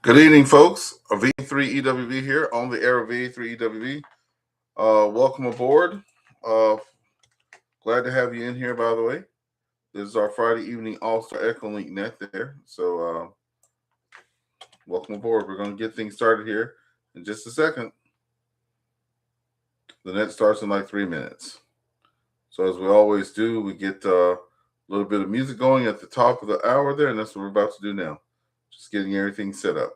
Good evening, folks. VA3EWV here on the air of VA3EWV. Welcome aboard. Uh, Glad to have you in here, by the way. This is our Friday evening AllStar EchoLink net there. So, welcome aboard. We're going to get things started here in just a second. The net starts in like 3 minutes. So, as we always do, we get a little bit of music going at the top of the hour there, and that's what we're about to do now. Just getting everything set up.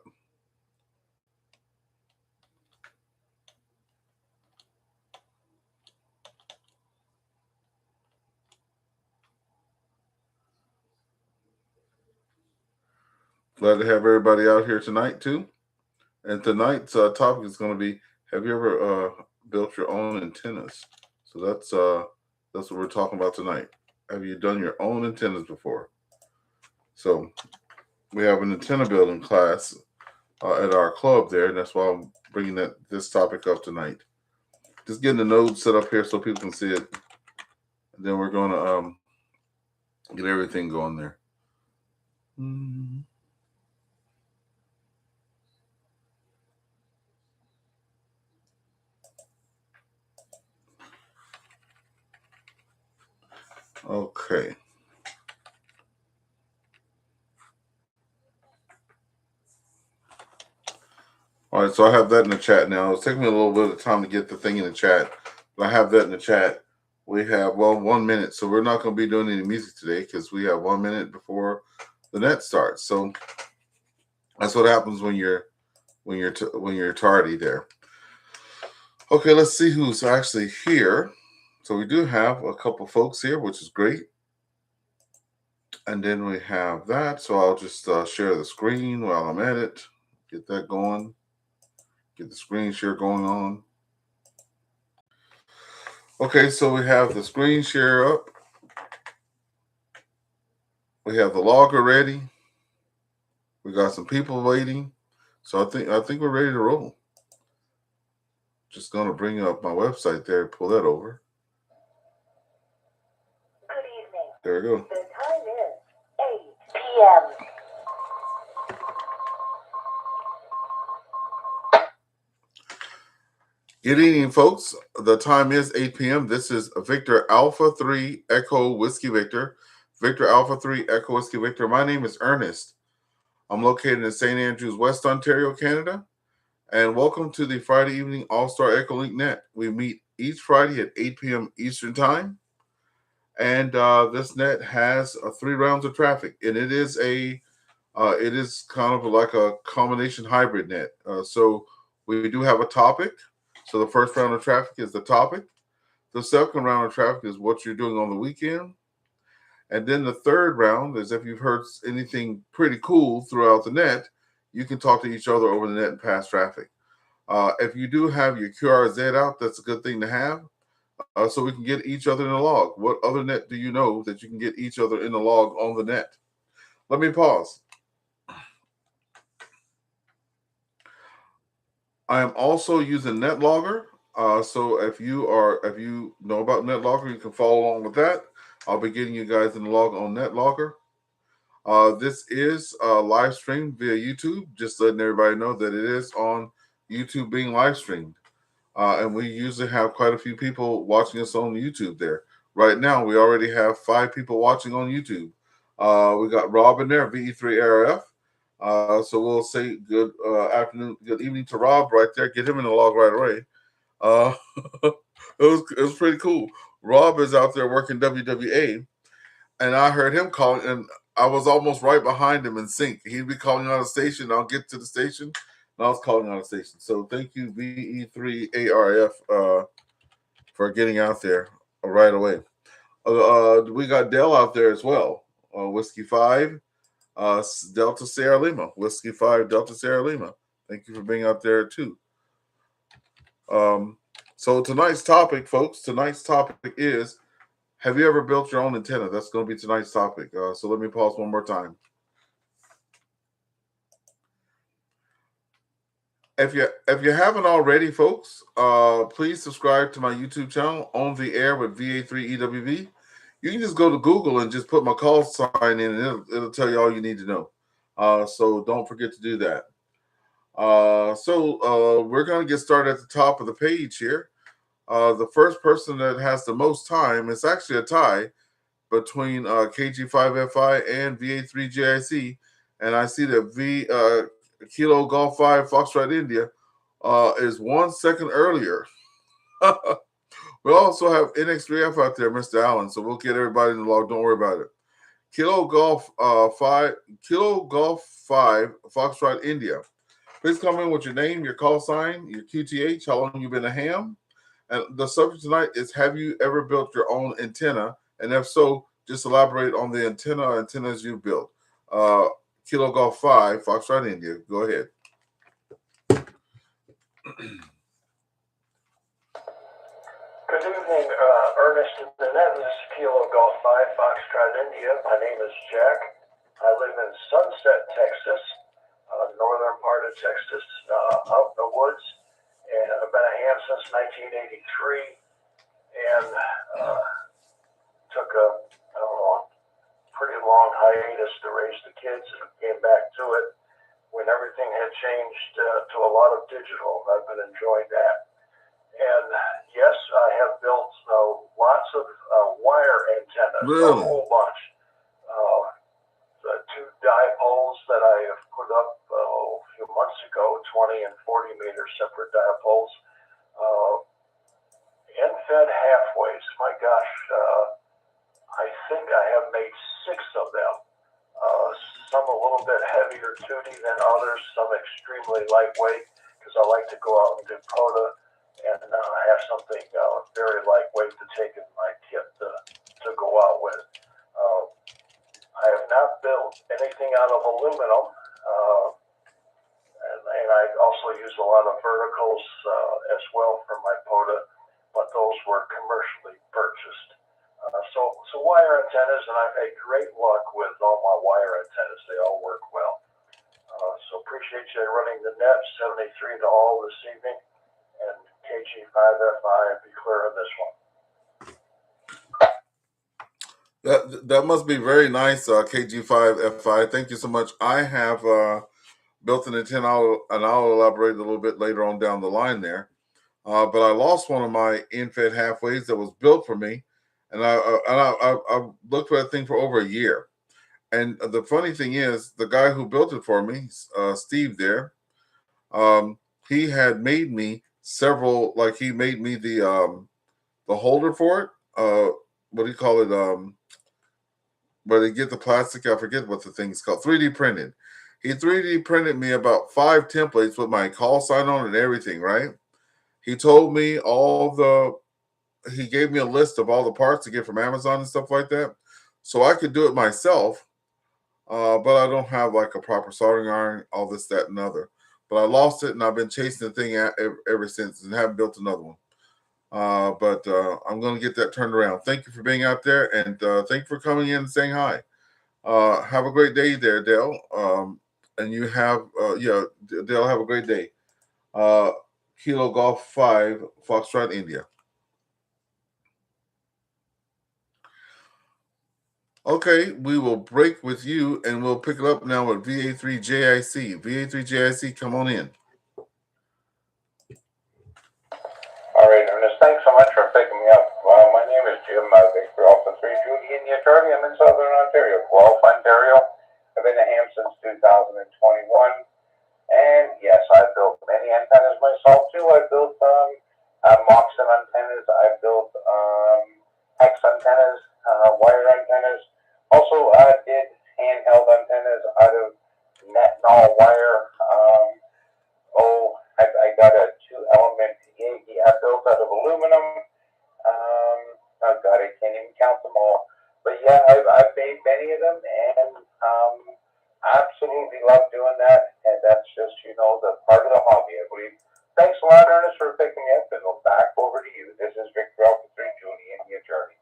Glad to have everybody out here tonight, too. And tonight's topic is going to be: have you ever built your own antennas? So that's what we're talking about tonight. Have you done your own antennas before? So we have an antenna building class at our club there, and that's why I'm bringing this topic up tonight. Just getting the node set up here so people can see it, and then we're going to get everything going there. Okay. All right, so I have that in the chat now. It's taking me a little bit of time to get the thing in the chat, but I have that in the chat. We have, 1 minute, so we're not going to be doing any music today because we have 1 minute before the net starts. So that's what happens when you're tardy there. Okay, let's see who's actually here. So we do have a couple folks here, which is great. And then we have that. So I'll just share the screen while I'm at it. Get that going. Get the screen share going on. Okay, so we have the screen share up. We have the logger ready. We got some people waiting. So I think we're ready to roll. Just gonna bring up my website there, pull that over. Good evening. There we go. The time is 8 p.m. Good evening, folks. The time is 8 p.m. This is Victor Alpha 3 Echo Whiskey Victor. Victor Alpha 3 Echo Whiskey Victor. My name is Ernest. I'm located in St. Andrews, West Ontario, Canada. And welcome to the Friday evening All-Star EchoLink Net. We meet each Friday at 8 p.m. Eastern Time. And this net has 3 rounds of traffic. And it is kind of like a combination hybrid net. So we do have a topic. So the first round of traffic is the topic. The second round of traffic is what you're doing on the weekend. And then the third round is if you've heard anything pretty cool throughout the net, you can talk to each other over the net and pass traffic. If you do have your QRZ out, that's a good thing to have. So we can get each other in the log. What other net do you know that you can get each other in the log on the net? Let me pause. I am also using NetLogger. So if you know about NetLogger, you can follow along with that. I'll be getting you guys in the log on NetLogger. This is live streamed via YouTube. Just letting everybody know that it is on YouTube being live streamed. And we usually have quite a few people watching us on YouTube there. Right now, we already have 5 people watching on YouTube. We got Rob in there, VE3RF. So we'll say good afternoon, good evening to Rob right there. Get him in the log right away. It was pretty cool. Rob is out there working WWA, and I heard him calling, and I was almost right behind him in sync. He'd be calling on a station. I'll get to the station, and I was calling on a station. So thank you, VE3ARF, for getting out there right away. We got Dell out there as well. Whiskey 5. Delta Sierra Lima, Whiskey 5 Delta Sierra Lima. Thank you for being out there too. So tonight's topic, folks, is: have you ever built your own antenna? That's going to be tonight's topic. So let me pause one more time. If you haven't already, folks, please subscribe to my YouTube channel, On the Air with VA3EWV. You can just go to Google and just put my call sign in, and it'll tell you all you need to know. So don't forget to do that. We're going to get started at the top of the page here. The first person that has the most time, it's actually a tie between KG5FI and VA3JIC. And I see that Kilo Golf 5 Foxtrot India is 1 second earlier. We also have NX3F out there, Mr. Allen, so we'll get everybody in the log. Don't worry about it. Kilo Golf 5 Foxtrot India. Please come in with your name, your call sign, your QTH, how long you've been a ham. And the subject tonight is, have you ever built your own antenna? And if so, just elaborate on the antennas you built. Kilo Golf 5 Foxtrot India. Go ahead. Good evening, Ernest and Nanette. This is Kilo Golf 5 Foxtrot India. My name is Jack. I live in Sunset, Texas, northern part of Texas, out in the woods. And I've been a ham since 1983 and took a pretty long hiatus to raise the kids and came back to it when everything had changed to a lot of digital. I've been enjoying that. And yes, I have built lots of wire antennas, Really? a whole bunch. The 2 dipoles that I have put up a few months ago, 20 and 40 meter separate dipoles, end-fed halfways. My gosh, I think I have made 6 of them. Some a little bit heavier duty than others, some extremely lightweight, because I like to go out and do POTA and have something very lightweight to take in my kit to go out with. I have not built anything out of aluminum, and I also use a lot of verticals as well for my POTA, but those were commercially purchased. So wire antennas, and I've had great luck with all my wire antennas. They all work well. So appreciate you running the net. 73 to all this evening, and KG5FI, be clear on this one. That must be very nice, KG5FI. Thank you so much. I have built an antenna, and I'll elaborate a little bit later on down the line there. But I lost one of my end-fed halfways that was built for me, and I looked for that thing for over a year. And the funny thing is, the guy who built it for me, Steve there, he had made me several, like he made me the holder for it. What do you call it? Where they get the plastic, I forget what the thing's called, 3D printed. He 3D printed me about 5 templates with my call sign on and everything, right? He told me he gave me a list of all the parts to get from Amazon and stuff like that. So I could do it myself, but I don't have like a proper soldering iron, all this, that, and other. But I lost it, and I've been chasing the thing ever since and haven't built another one. But I'm going to get that turned around. Thank you for being out there, and thank you for coming in and saying hi. Have a great day there, Dale. And you have, Dale, have a great day. Kilo Golf 5, Foxtrot, India. Okay, we will break with you, and we'll pick it up now with VA3JIC. VA3JIC, come on in. All right, Ernest, thanks so much for picking me up. My name is Jim Victor Alpha 3 Judy India Charlie. I'm in Southern Ontario, Guelph, Ontario. I've been a ham since 2021. And yes, I've built many antennas myself too. I've built Moxon antennas. I've built hex antennas, wire antennas. Also, I did handheld antennas out of net null wire. I got a 2-element Yankee I built out of aluminum. Oh God, I can't even count them all. But yeah, I've made many of them, and absolutely love doing that. And that's just, the part of the hobby, I believe. Thanks a lot, Ernest, for picking me up, and back over to you. This is Victor Alpha 3 Judy India Charlie.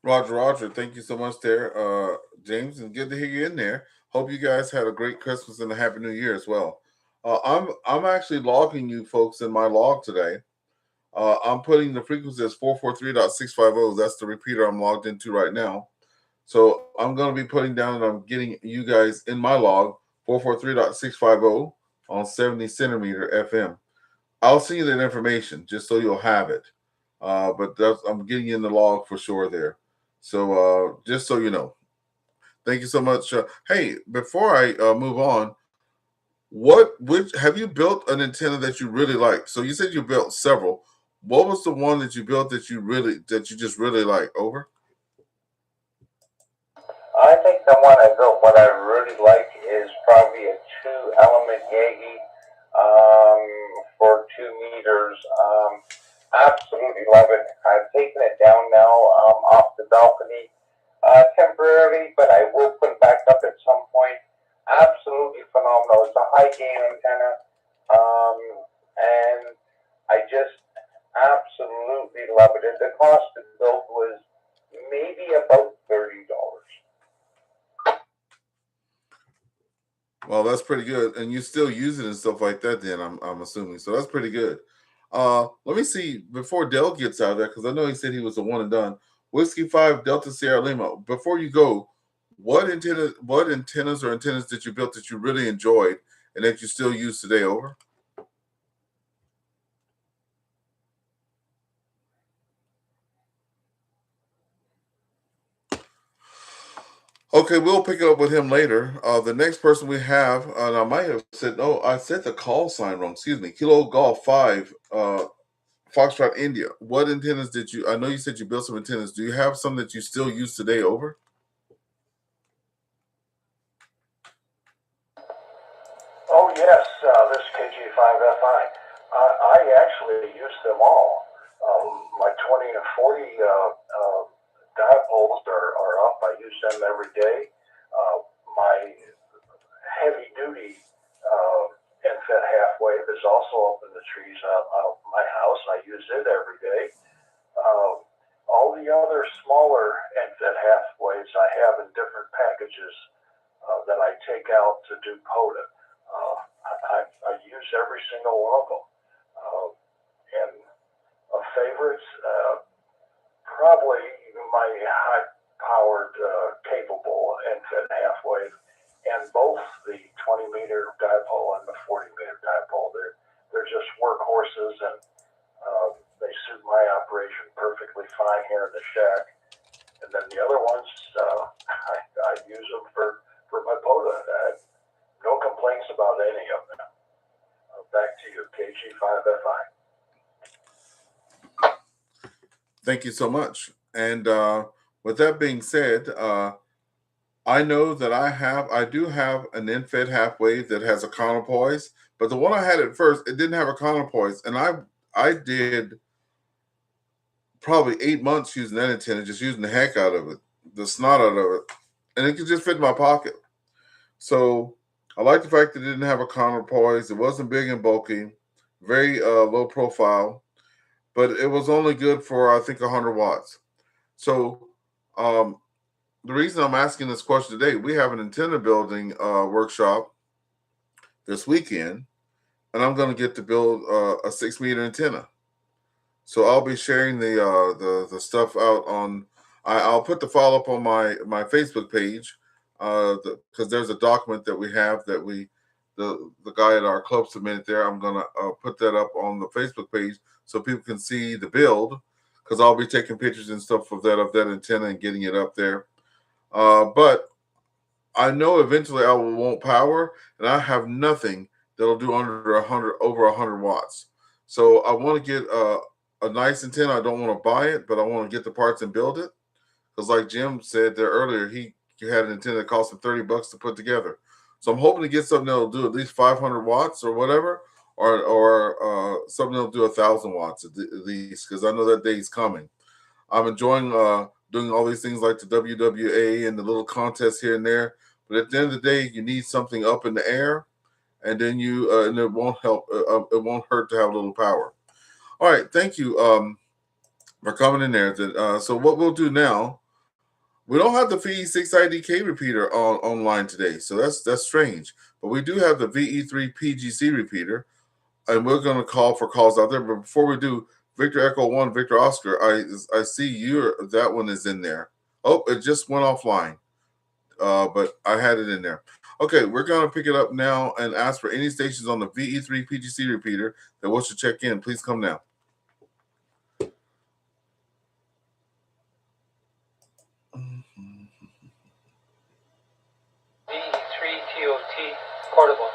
Roger. Thank you so much there, James, and good to hear you in there. Hope you guys had a great Christmas and a Happy New Year as well. I'm actually logging you folks in my log today. I'm putting the frequency as 443.650. That's the repeater I'm logged into right now. So I'm going to be putting down and I'm getting you guys in my log 443.650 on 70 centimeter FM. I'll send you that information just so you'll have it. But I'm getting you in the log for sure there. So just so you know. Thank you so much. Hey, before I move on, which have you built an antenna that you really like? So you said you built several. What was the one that you built that you just really like? Over. I think the one I built, what I really like, is probably a 2-element Yagi for 2 meters. Absolutely love it. I've taken it down now off the balcony temporarily, but I will put it back up at some point. Absolutely phenomenal. It's a high gain antenna, and I just absolutely love it. The cost to build was maybe about $30. Well, that's pretty good, and you still use it and stuff like that. Then I'm assuming so. That's pretty good. Let me see before Dell gets out of there because I know he said he was a one and done. Whiskey 5 Delta Sierra Lima. Before you go, what antennas or antennas did you build that you really enjoyed and that you still use today? Over. Okay, we'll pick it up with him later. The next person we have, and I might have said, no, I said the call sign wrong. Excuse me. Kilo Golf 5, Foxtrot India. What antennas did you, I know you said you built some antennas. Do you have some that you still use today? Over? Oh, yes, this KG5FI. I actually use them all. My 20 and 40 dipoles are up. I use them every day. My heavy-duty end-fed half wave is also up in the trees out my house. I use it every day. All the other smaller end-fed half waves I have in different packages that I take out to do POTA. I use every single one of them. And of favorites, probably my high-powered, capable end-fed half wave, and both the 20-meter dipole and the 40-meter dipole. They're just workhorses, and they suit my operation perfectly fine here in the shack. And then the other ones, I use them for my POTA. No complaints about any of them. Back to you, KG5FI. Thank you so much. And with that being said, I know that I do have an end-fed half wave that has a counterpoise, but the one I had at first, it didn't have a counterpoise, and I did probably 8 months using that antenna, just using the heck out of it, the snot out of it, and it could just fit in my pocket. So I like the fact that it didn't have a counterpoise. It wasn't big and bulky, very low profile, but it was only good for I think 100 watts. So the reason I'm asking this question today, we have an antenna building workshop this weekend, and I'm going to get to build a 6-meter antenna. So I'll be sharing the stuff out on. I'll put the follow up on my Facebook page because there's a document that we have that the guy at our club submitted there. I'm gonna put that up on the Facebook page so people can see the build because I'll be taking pictures and stuff of that antenna and getting it up there. But I know eventually I won't power, and I have nothing that'll do over 100 watts. So I want to get a nice antenna. I don't want to buy it, but I want to get the parts and build it. Because like Jim said there earlier, he had an antenna that cost him $30 to put together. So I'm hoping to get something that'll do at least 500 watts or whatever, or something that'll do 1,000 watts at least, because I know that day's coming. I'm enjoying doing all these things like the WWA and the little contests here and there. But at the end of the day, you need something up in the air, and then and it won't help. It won't hurt to have a little power. All right, thank you for coming in there. So what we'll do now, we don't have the VE6IDK repeater online today, so that's strange. But we do have the VE3PGC repeater, and we're going to call for calls out there. But before we do, Victor Echo 1, Victor Oscar, I see that one is in there. Oh, it just went offline. But I had it in there. Okay, we're going to pick it up now and ask for any stations on the VE3 PGC repeater that wants to check in. Please come now. VE3TOT portable.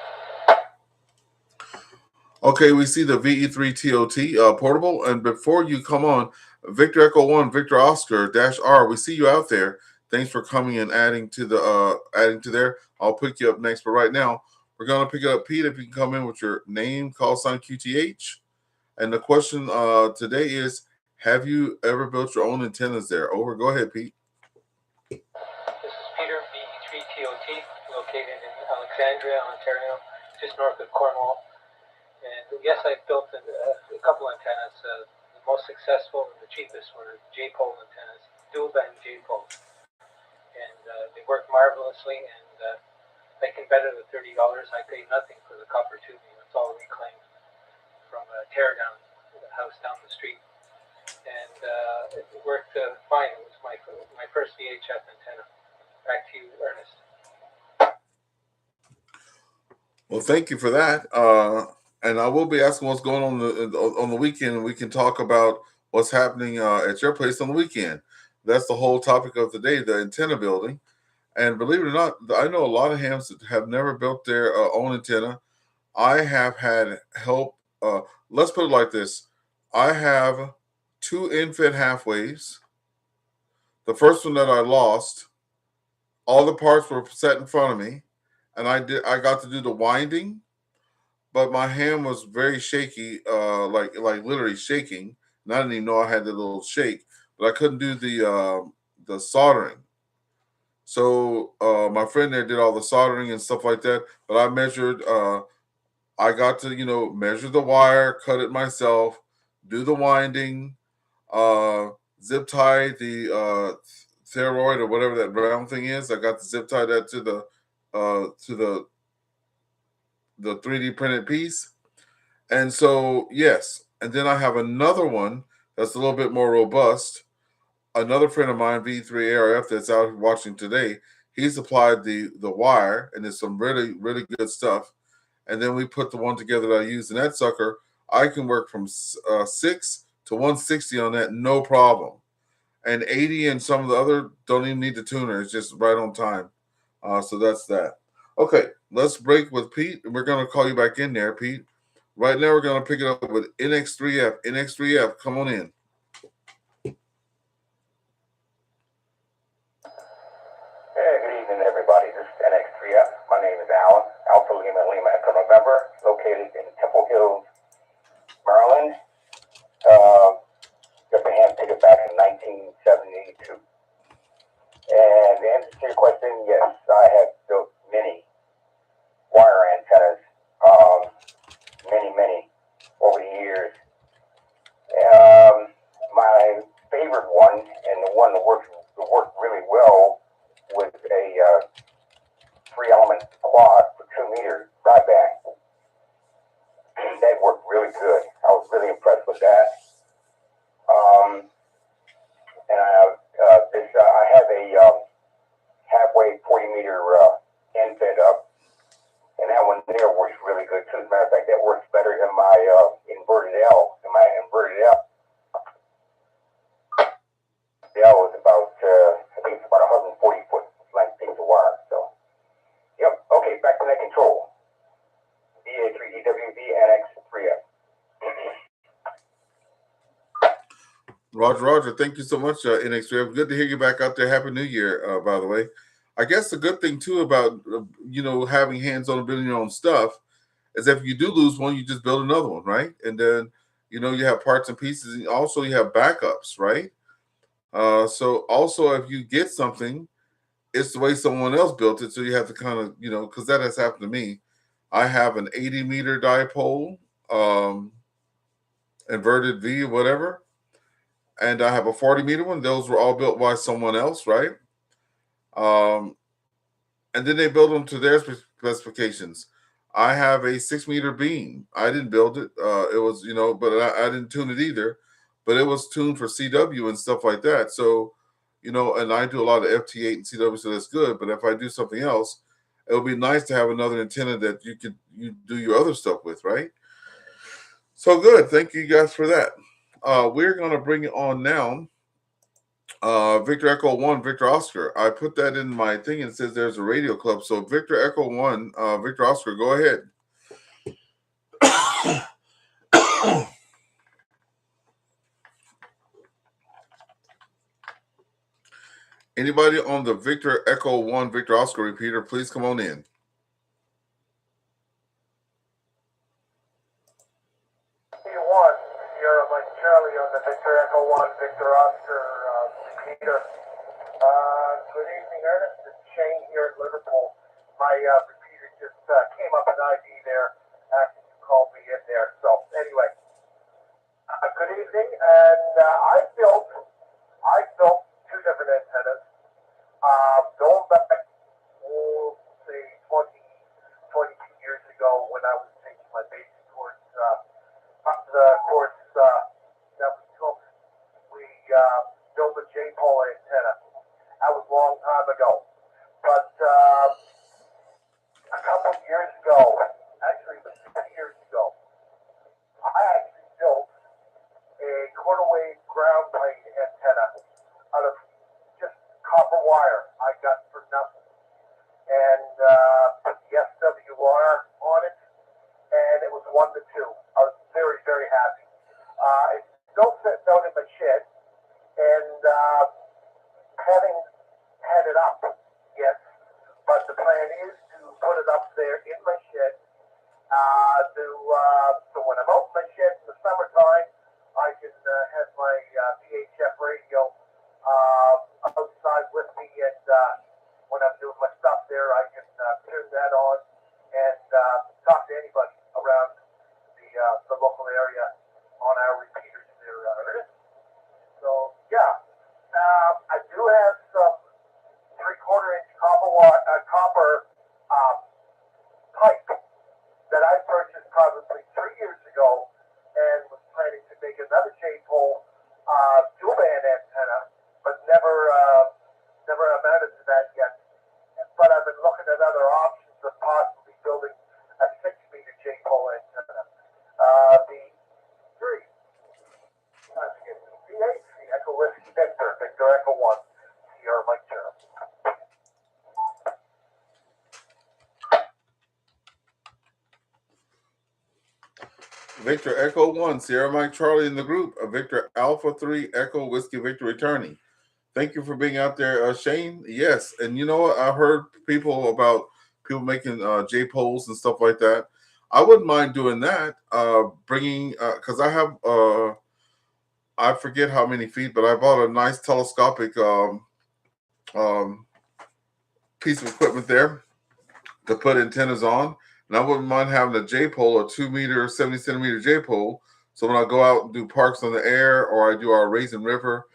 Okay, we see the VE3TOT portable. And before you come on, Victor Echo 1, Victor Oscar -R, we see you out there. Thanks for coming and adding to there. I'll pick you up next. But right now, we're going to pick up Pete. If you can come in with your name, call sign QTH. And the question today is, have you ever built your own antennas there? Over. Go ahead, Pete. This is Peter, VE3TOT, located in Alexandria, Ontario, just north of Cornwall. And yes, I've built a couple antennas. The most successful and the cheapest were J-pole antennas, dual band J-poles. And they work marvelously, and they can better the $30. I pay nothing for the copper tubing. It's all reclaimed from a tear down the house down the street. And it worked fine. It was my first VHF antenna. Back to you, Ernest. Well, thank you for that. And I will be asking what's going on the weekend, and we can talk about what's happening at your place on the weekend. That's the whole topic of today, the antenna building. And believe it or not, I know a lot of hams that have never built their own antenna. I have had help. Let's put it like this. I have 2 in-fed half waves. The first one that I lost, all the parts were set in front of me, and I got to do the winding, but my hand was very shaky, like literally shaking. And I didn't even know I had the little shake, but I couldn't do the soldering. So my friend there did all the soldering and stuff like that. But I measured. I got to measure the wire, cut it myself, do the winding, zip tie the thyroid or whatever that round thing is. I got to zip tie that to the 3D printed piece. And so, yes. And then I have another one that's a little bit more robust. Another friend of mine, V3ARF, that's out watching today, he supplied the wire, and it's some really, really good stuff. And then we put the one together that I used. And that sucker, I can work from 6 to 160 on that, no problem. And 80 and some of the other don't even need the tuner. It's just right on time. So that's that. Okay, let's break with Pete. And we're going to call you back in there, Pete. Right now, we're going to pick it up with NX3F. NX3F, come on in. Hey, good evening, everybody. This is NX3F. My name is Alan, Alpha Lima Lima Echo November, located in Temple Hills, Maryland. Got the hand ticket back in 1972. And the answer to your question, yes, I have built many wire antennas, many over the years. My favorite one, and the one that worked really well, was a 3-element quad for 2 meters broadband. That worked really good. I was really impressed with that. And I have a halfway 40-meter end fed up, and that one there works really good too. As a matter of fact, that works better than my inverted L. And my inverted L is about I think it's about 140 foot length piece of wire. So, yep. Okay, back to net control. VA3EWV-L. Roger. Thank you so much, NX3F. Good to hear you back out there. Happy New Year, by the way. I guess the good thing, too, about, having hands-on and building your own stuff is if you do lose one, you just build another one, right? And then, you have parts and pieces. And also, you have backups, right? So also, if you get something, it's the way someone else built it. So you have to kind of, because that has happened to me. I have an 80-meter dipole, inverted V, whatever. And I have a 40-meter one. Those were all built by someone else, right? And then they build them to their specifications. I have a 6-meter beam. I didn't build it. It was, but I didn't tune it either. But it was tuned for CW and stuff like that. So, you know, and I do a lot of FT8 and CW, so that's good. But if I do something else, it would be nice to have another antenna that you do your other stuff with, right? So good. Thank you guys for that. We're going to bring it on now. Victor Echo 1, Victor Oscar. I put that in my thing and it says there's a radio club. So Victor Echo 1, Victor Oscar, go ahead. Anybody on the Victor Echo 1, Victor Oscar repeater, please come on in. One, Sierra Mike Charlie on the Victor Echo 1, Victor Oscar repeater. Good evening, Ernest. It's Shane here at Liverpool. My repeater just came up an ID there after you called me in there. So anyway, good evening. And I built two different antennas. Going back, say 22 years ago when I was taking my basic course, the course that we took, we built a J-pole antenna. That was a long time ago. But a couple of years ago, actually it was 10 years ago, I actually built a quarter wave ground plane antenna out of just copper wire I got for nothing. And put the SWR on it, and it was 1 to 2. I was very, very happy. It's still sitting out in my shed, and haven't had it up yet, but the plan is to put it up there in my shed. So when I'm out in my shed in the summertime, I can have my VHF radio outside with me, and when I'm doing my stuff there, I can turn that on and talk to anybody around the local area on our repeaters there, Ernest. So yeah, I do have some 3/4-inch copper pipe that I purchased probably 3 years ago, and was planning to make another J-pole dual band antenna, but never amounted to that yet. But I've been looking at other options of possibly building a 6-meter J-pole antenna. The three, VA3 Echo Whiskey Victor, Victor Echo 1, Sierra Mike Charlie. Victor Echo 1, Sierra Mike Charlie in the group. Victor Alpha 3 Echo Whiskey Victor returning. Thank you for being out there, Shane. Yes, and you know what? I heard people making J-poles and stuff like that. I wouldn't mind doing that. Bringing because I have I forget how many feet, but I bought a nice telescopic piece of equipment there to put antennas on, and I wouldn't mind having a J-pole, a 2 meter, 70 centimeter J-pole. So when I go out and do Parks on the Air, or I do our Raisin River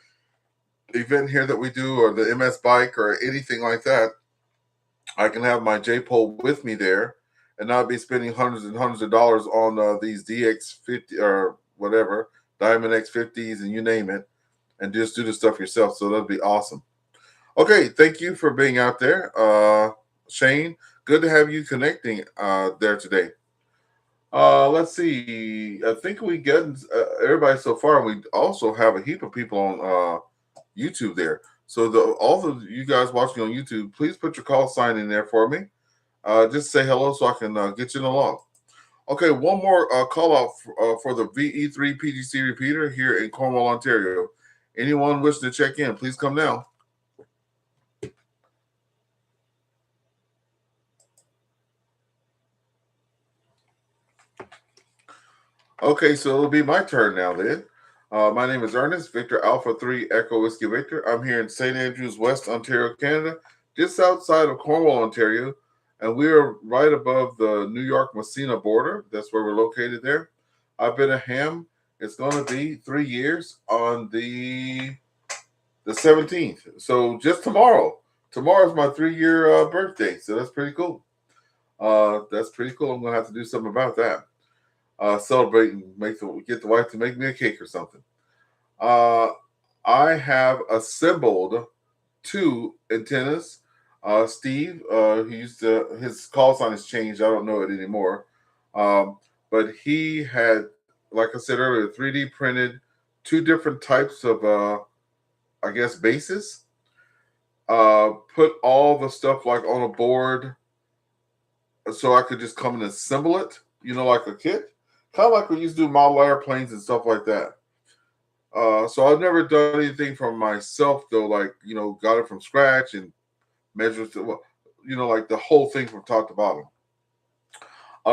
event here that we do, or the MS bike, or anything like that, I can have my J-pole with me there and not be spending hundreds and hundreds of dollars on these DX50 or whatever, Diamond X50s, and you name it, and just do the stuff yourself. So that'd be awesome. Okay, thank you for being out there, Shane. Good to have you connecting there today. Let's see. I think we get everybody so far. We also have a heap of people on YouTube there. So all of you guys watching on YouTube, please put your call sign in there for me. Just say hello so I can get you in the log. Okay, one more call out for the VE3 PGC repeater here in Cornwall, Ontario. Anyone wishing to check in, please come now. Okay, so it'll be my turn now then. My name is Ernest, Victor Alpha 3 Echo Whiskey Victor. I'm here in St. Andrews, West Ontario, Canada, just outside of Cornwall, Ontario. And we are right above the New York-Messina border. That's where we're located there. I've been a ham. It's going to be 3 years on the 17th. So just tomorrow. Tomorrow's my 3-year birthday. So that's pretty cool. That's pretty cool. I'm going to have to do something about that. Celebrate and get the wife to make me a cake or something. I have assembled two antennas. Steve, his call sign has changed. I don't know it anymore. But he had, like I said earlier, 3D printed two different types of, I guess, bases. Put all the stuff like on a board so I could just come and assemble it, like a kit. Kind of like we used to do model airplanes and stuff like that. So I've never done anything for myself though, like got it from scratch and measures, like the whole thing from top to bottom.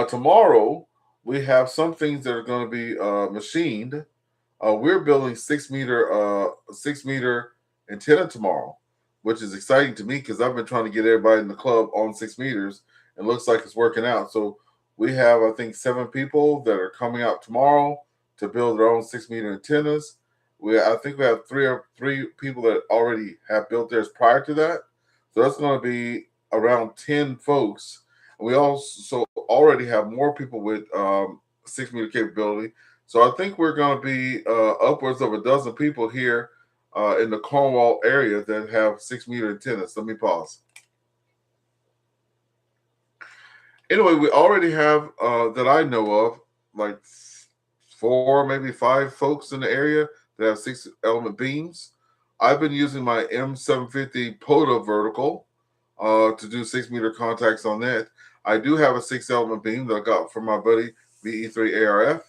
Tomorrow we have some things that are going to be machined. We're building 6 meter antenna tomorrow, which is exciting to me because I've been trying to get everybody in the club on 6 meters. It looks like it's working out. So we have, I think, 7 people that are coming out tomorrow to build their own 6 meter antennas. I think we have three people that already have built theirs prior to that. So that's going to be around 10 folks. We also already have more people with 6 meter capability. So I think we're going to be upwards of a dozen people here in the Cornwall area that have 6 meter antennas. Let me pause. Anyway, we already have, that I know of, like 4, maybe 5 folks in the area that have 6-element beams. I've been using my M750 POTA vertical to do 6-meter contacts on that. I do have a 6-element beam that I got from my buddy VA3ARF.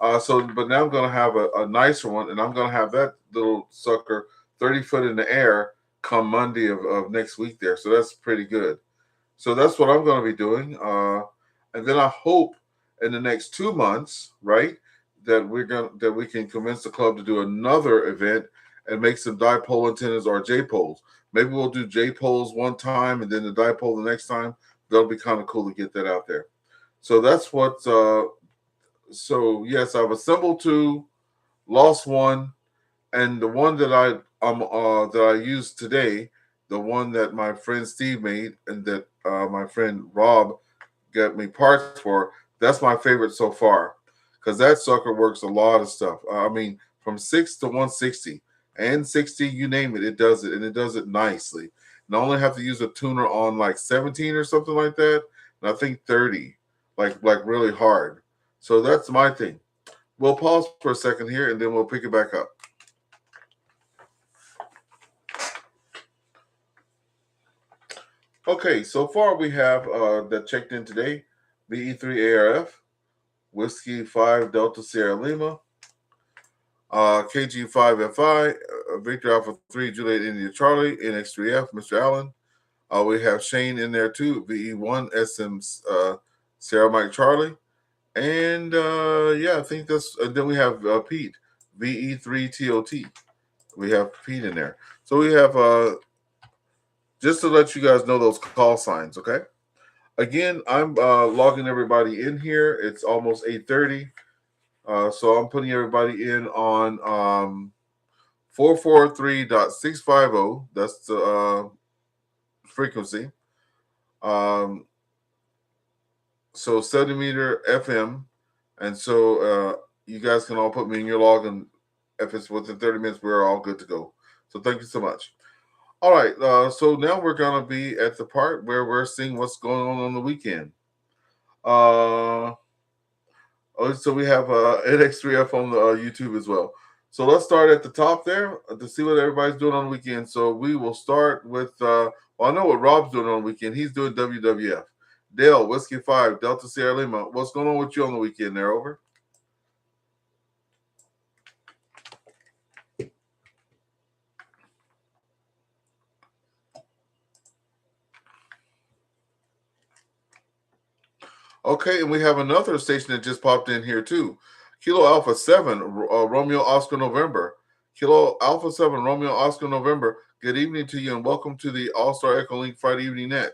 But now I'm going to have a nicer one, and I'm going to have that little sucker 30 foot in the air come Monday of next week there. So that's pretty good. So that's what I'm going to be doing. And then I hope in the next 2 months, right, that we can convince the club to do another event and make some dipole antennas or J-poles. Maybe we'll do J-poles one time and then the dipole the next time. That'll be kind of cool to get that out there. So that's what. So yes, I've assembled 2, lost 1, and the one that I used today, the one that my friend Steve made and that my friend Rob got me parts for, that's my favorite so far because that sucker works a lot of stuff. I mean, from 6 to 160 and 60, you name it, it does it, and it does it nicely. And I only have to use a tuner on like 17 or something like that, and I think 30, like really hard. So that's my thing. We'll pause for a second here, and then we'll pick it back up. Okay, so far we have that checked in today: VE3ARF, Whiskey 5 Delta Sierra Lima, KG5FI, Victor Alpha 3 Juliet India Charlie, NX3F, Mr. Allen. We have Shane in there too, VE1 SM Sierra Mike Charlie. And I think that's. Then we have Pete, VE3TOT. We have Pete in there. So we have, just to let you guys know those call signs, okay? Again, I'm logging everybody in here. It's almost 8:30. So I'm putting everybody in on 443.650. That's the frequency. So 70 meter FM. And so you guys can all put me in your log, and if it's within 30 minutes, we're all good to go. So thank you so much. All right. So now we're going to be at the part where we're seeing what's going on the weekend. So we have NX3F on the YouTube as well. So let's start at the top there to see what everybody's doing on the weekend. So we will start with, I know what Rob's doing on the weekend. He's doing WWF. Dale, Whiskey 5, Delta Sierra Lima. What's going on with you on the weekend there? Over. Okay, and we have another station that just popped in here too. Kilo Alpha 7, Romeo Oscar November. Kilo Alpha 7, Romeo Oscar November. Good evening to you and welcome to the AllStar EchoLink Friday Evening Net.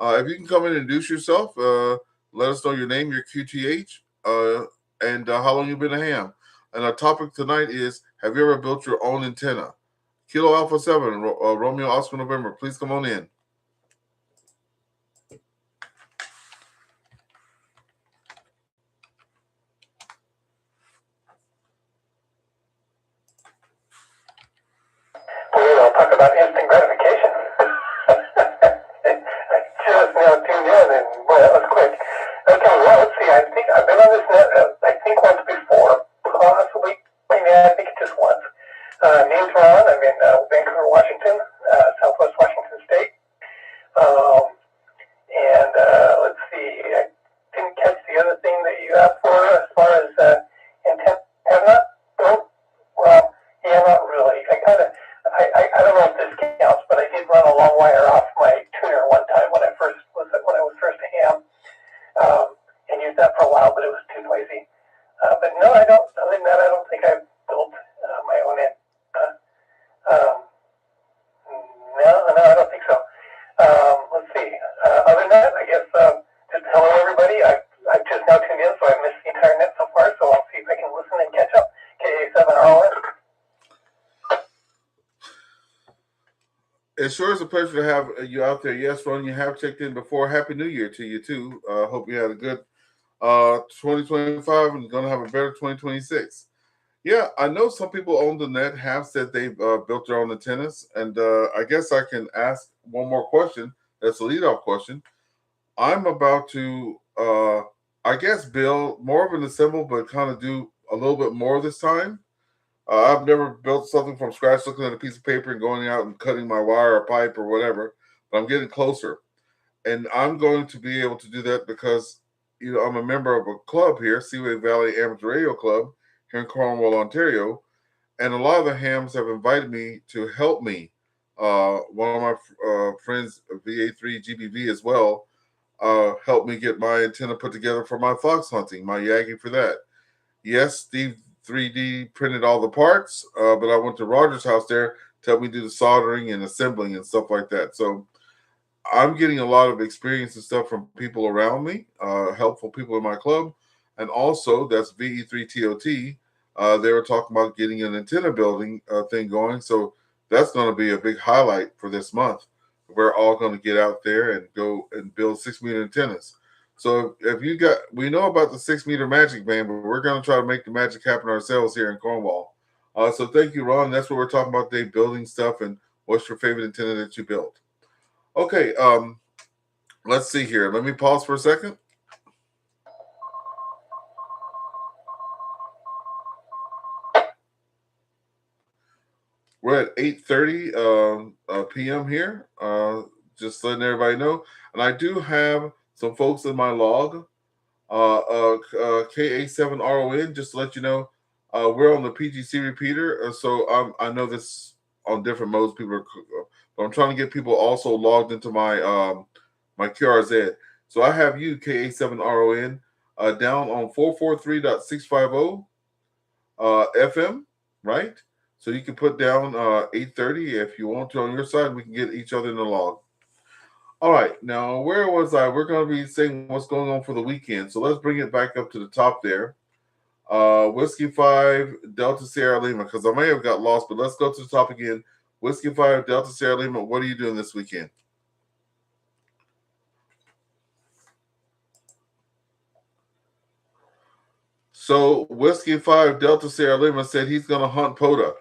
If you can come in and introduce yourself, let us know your name, your QTH, and how long you've been a ham. And our topic tonight is, have you ever built your own antenna? Kilo Alpha 7, Romeo Oscar November, please come on in. Kilo talk about instant gratification. I just now tuned in, and boy, that was quick. Okay, well, let's see. I think I've been on this net, I think once before, possibly. Maybe I think just once. Name's Ron. I'm in Vancouver, Washington, Southwest Washington State. And let's see. I didn't catch the other thing that you asked for as far as intent. Have not built. Well, yeah, not really. I don't know if this counts, but I did run a long wire off my tuner one time when I was first a ham, and used that for a while, but it was too noisy. But no, I don't. Other than that, I don't think I've built my own end. No, I don't think so. Let's see. Other than that, I guess just hello everybody. I've just now tuned in, so I've missed the entire net so far. So I'll see if I can listen and catch up. KA7RON. It sure is a pleasure to have you out there. Yes, Ron, you have checked in before. Happy New Year to you too. Hope you had a good 2025 and going to have a better 2026. Yeah, I know some people on the net have said they've built their own antennas, and I guess I can ask one more question. That's a leadoff question. I'm about to, I guess, build more of an assemble, but kind of do a little bit more this time. I've never built something from scratch, looking at a piece of paper and going out and cutting my wire or pipe or whatever, but I'm getting closer. And I'm going to be able to do that because, I'm a member of a club here, Seaway Valley Amateur Radio Club here in Cornwall, Ontario. And a lot of the hams have invited me to help me. One of my friends, VA3EWV as well, helped me get my antenna put together for my fox hunting, my yagging for that. Yes, Steve 3D printed all the parts, but I went to Roger's house there to help me do the soldering and assembling and stuff like that. So I'm getting a lot of experience and stuff from people around me, helpful people in my club. And also, that's VE3TOT. They were talking about getting an antenna building thing going. So that's going to be a big highlight for this month. We're all going to get out there and go and build 6-meter antennas. So if we know about the 6-meter magic band, but we're going to try to make the magic happen ourselves here in Cornwall. So thank you, Ron. That's what we're talking about today, building stuff and what's your favorite antenna that you built. Okay, let's see here. Let me pause for a second. We're at 8:30 p.m. here. Just letting everybody know. And I do have some folks in my log, KA7RON, just to let you know, we're on the PGC repeater. So I know this on different modes. But I'm trying to get people also logged into my my QRZ. So I have you, KA7RON, down on 443.650 FM, right? So you can put down 8:30 if you want to on your side. We can get each other in the log. All right, now where was I? We're going to be saying what's going on for the weekend. So let's bring it back up to the top there. Whiskey 5 Delta Sierra Lima, because I may have got lost, but let's go to the top again. Whiskey 5 Delta Sierra Lima, what are you doing this weekend? So Whiskey 5 Delta Sierra Lima said he's going to hunt POTA.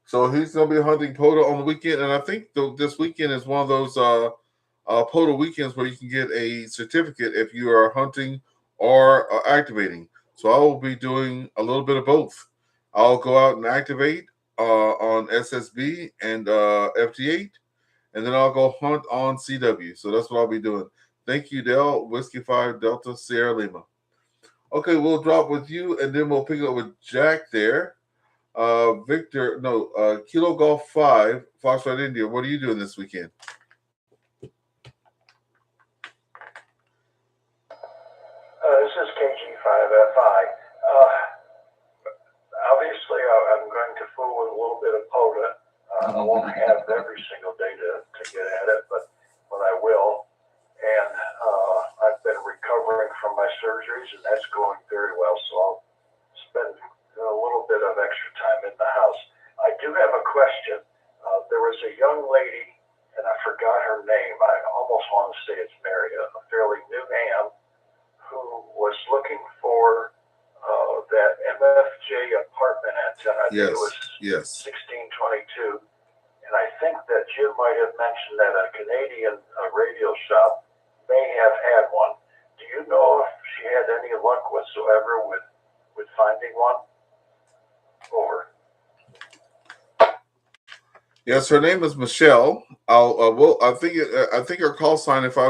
So he's going to be hunting POTA on the weekend, and I think this weekend is one of those POTA weekends where you can get a certificate if you are hunting or activating. So I will be doing a little bit of both. I'll go out and activate on SSB and FT8, and then I'll go hunt on CW. So that's what I'll be doing. Thank you, Dell. Whiskey 5 Delta Sierra Lima. Okay, we'll drop with you, and then we'll pick up with Jack there. Kilo Golf 5, Foxtrot India. What are you doing this weekend? This is KG5FI. Obviously, I'm going to fool with a little bit of POTA. I won't have every single day to get at it, but I will. And I've been recovering from my surgeries, and that's going very well. So I'll spend a little bit of extra time in the house. I do have a question. There was a young lady, and I forgot her name. I almost want to say it's Mary, a fairly new ham, who was looking for that MFJ apartment antenna. I think it was 1622. And I think that Jim might have mentioned that a Canadian radio shop may have had one. Do you know if she had any luck whatsoever with finding one? Over. Yes, her name is Michelle. I think her call sign, if I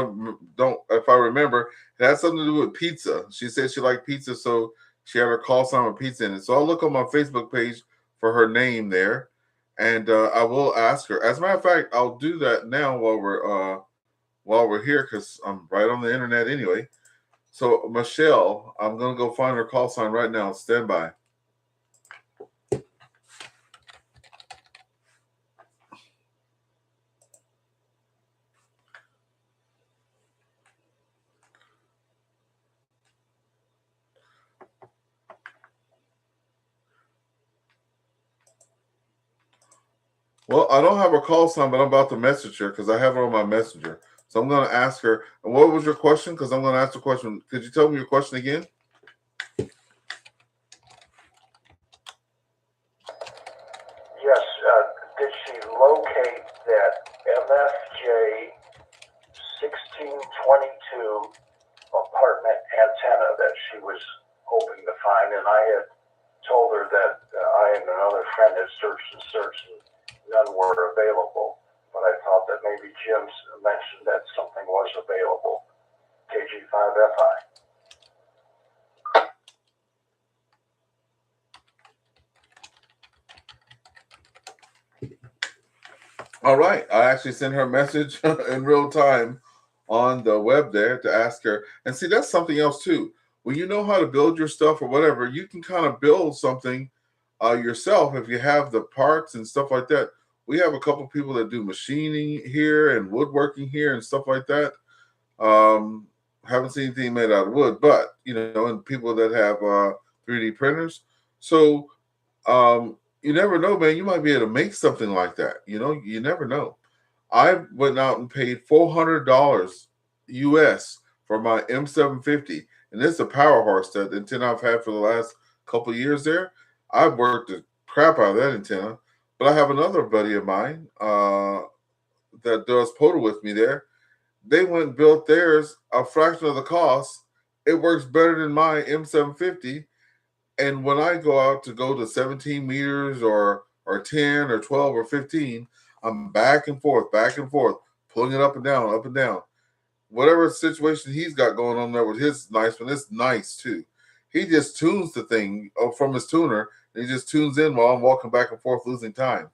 remember, it had something to do with pizza. She said she liked pizza, so she had her call sign with pizza in it. So I'll look on my Facebook page for her name there, and I will ask her. As a matter of fact, I'll do that now while we're here because I'm right on the internet anyway. So Michelle, I'm gonna go find her call sign right now. Stand by. Well, I don't have her call sign, but I'm about to message her because I have her on my messenger. So I'm going to ask her. And what was your question? Because I'm going to ask the question. Could you tell me your question again? Yes. Did she locate that MFJ 1622 apartment antenna that she was hoping to find? And I had told her that I and another friend had searched and none were available. But I thought that maybe Jim mentioned that something was available. KG5FI. All right. I actually sent her a message in real time on the web there to ask her. And see, that's something else too. When you know how to build your stuff or whatever, you can kind of build something yourself if you have the parts and stuff like that. We have a couple people that do machining here and woodworking here and stuff like that. Haven't seen anything made out of wood, but and people that have 3D printers. So you never know, man. You might be able to make something like that. You never know. I went out and paid $400 US for my M750, and it's a power horse, that antenna I've had for the last couple of years there. I've worked the crap out of that antenna, but I have another buddy of mine that does POTA with me there. They went and built theirs a fraction of the cost. It works better than my M750. And when I go to 17 meters or 10 or 12 or 15, I'm back and forth, pulling it up and down, up and down. Whatever situation he's got going on there with his nice one, it's nice too. He just tunes the thing from his tuner, and he just tunes in while I'm walking back and forth, losing time.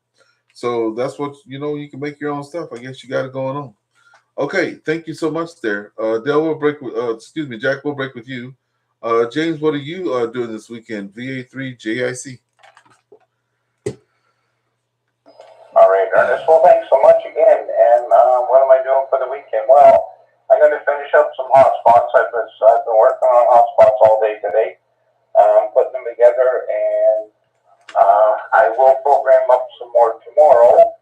So that's what, you can make your own stuff. I guess you got it going on. Okay, thank you so much there. Dale will break with, Jack will break with you. James, what are you doing this weekend? VA3JIC. All right, Ernest. Well, thanks so much again. And what am I doing for the weekend? Well, I'm going to finish up some hotspots. I've been working on hotspots all day today, putting them together, and I will program up some more tomorrow.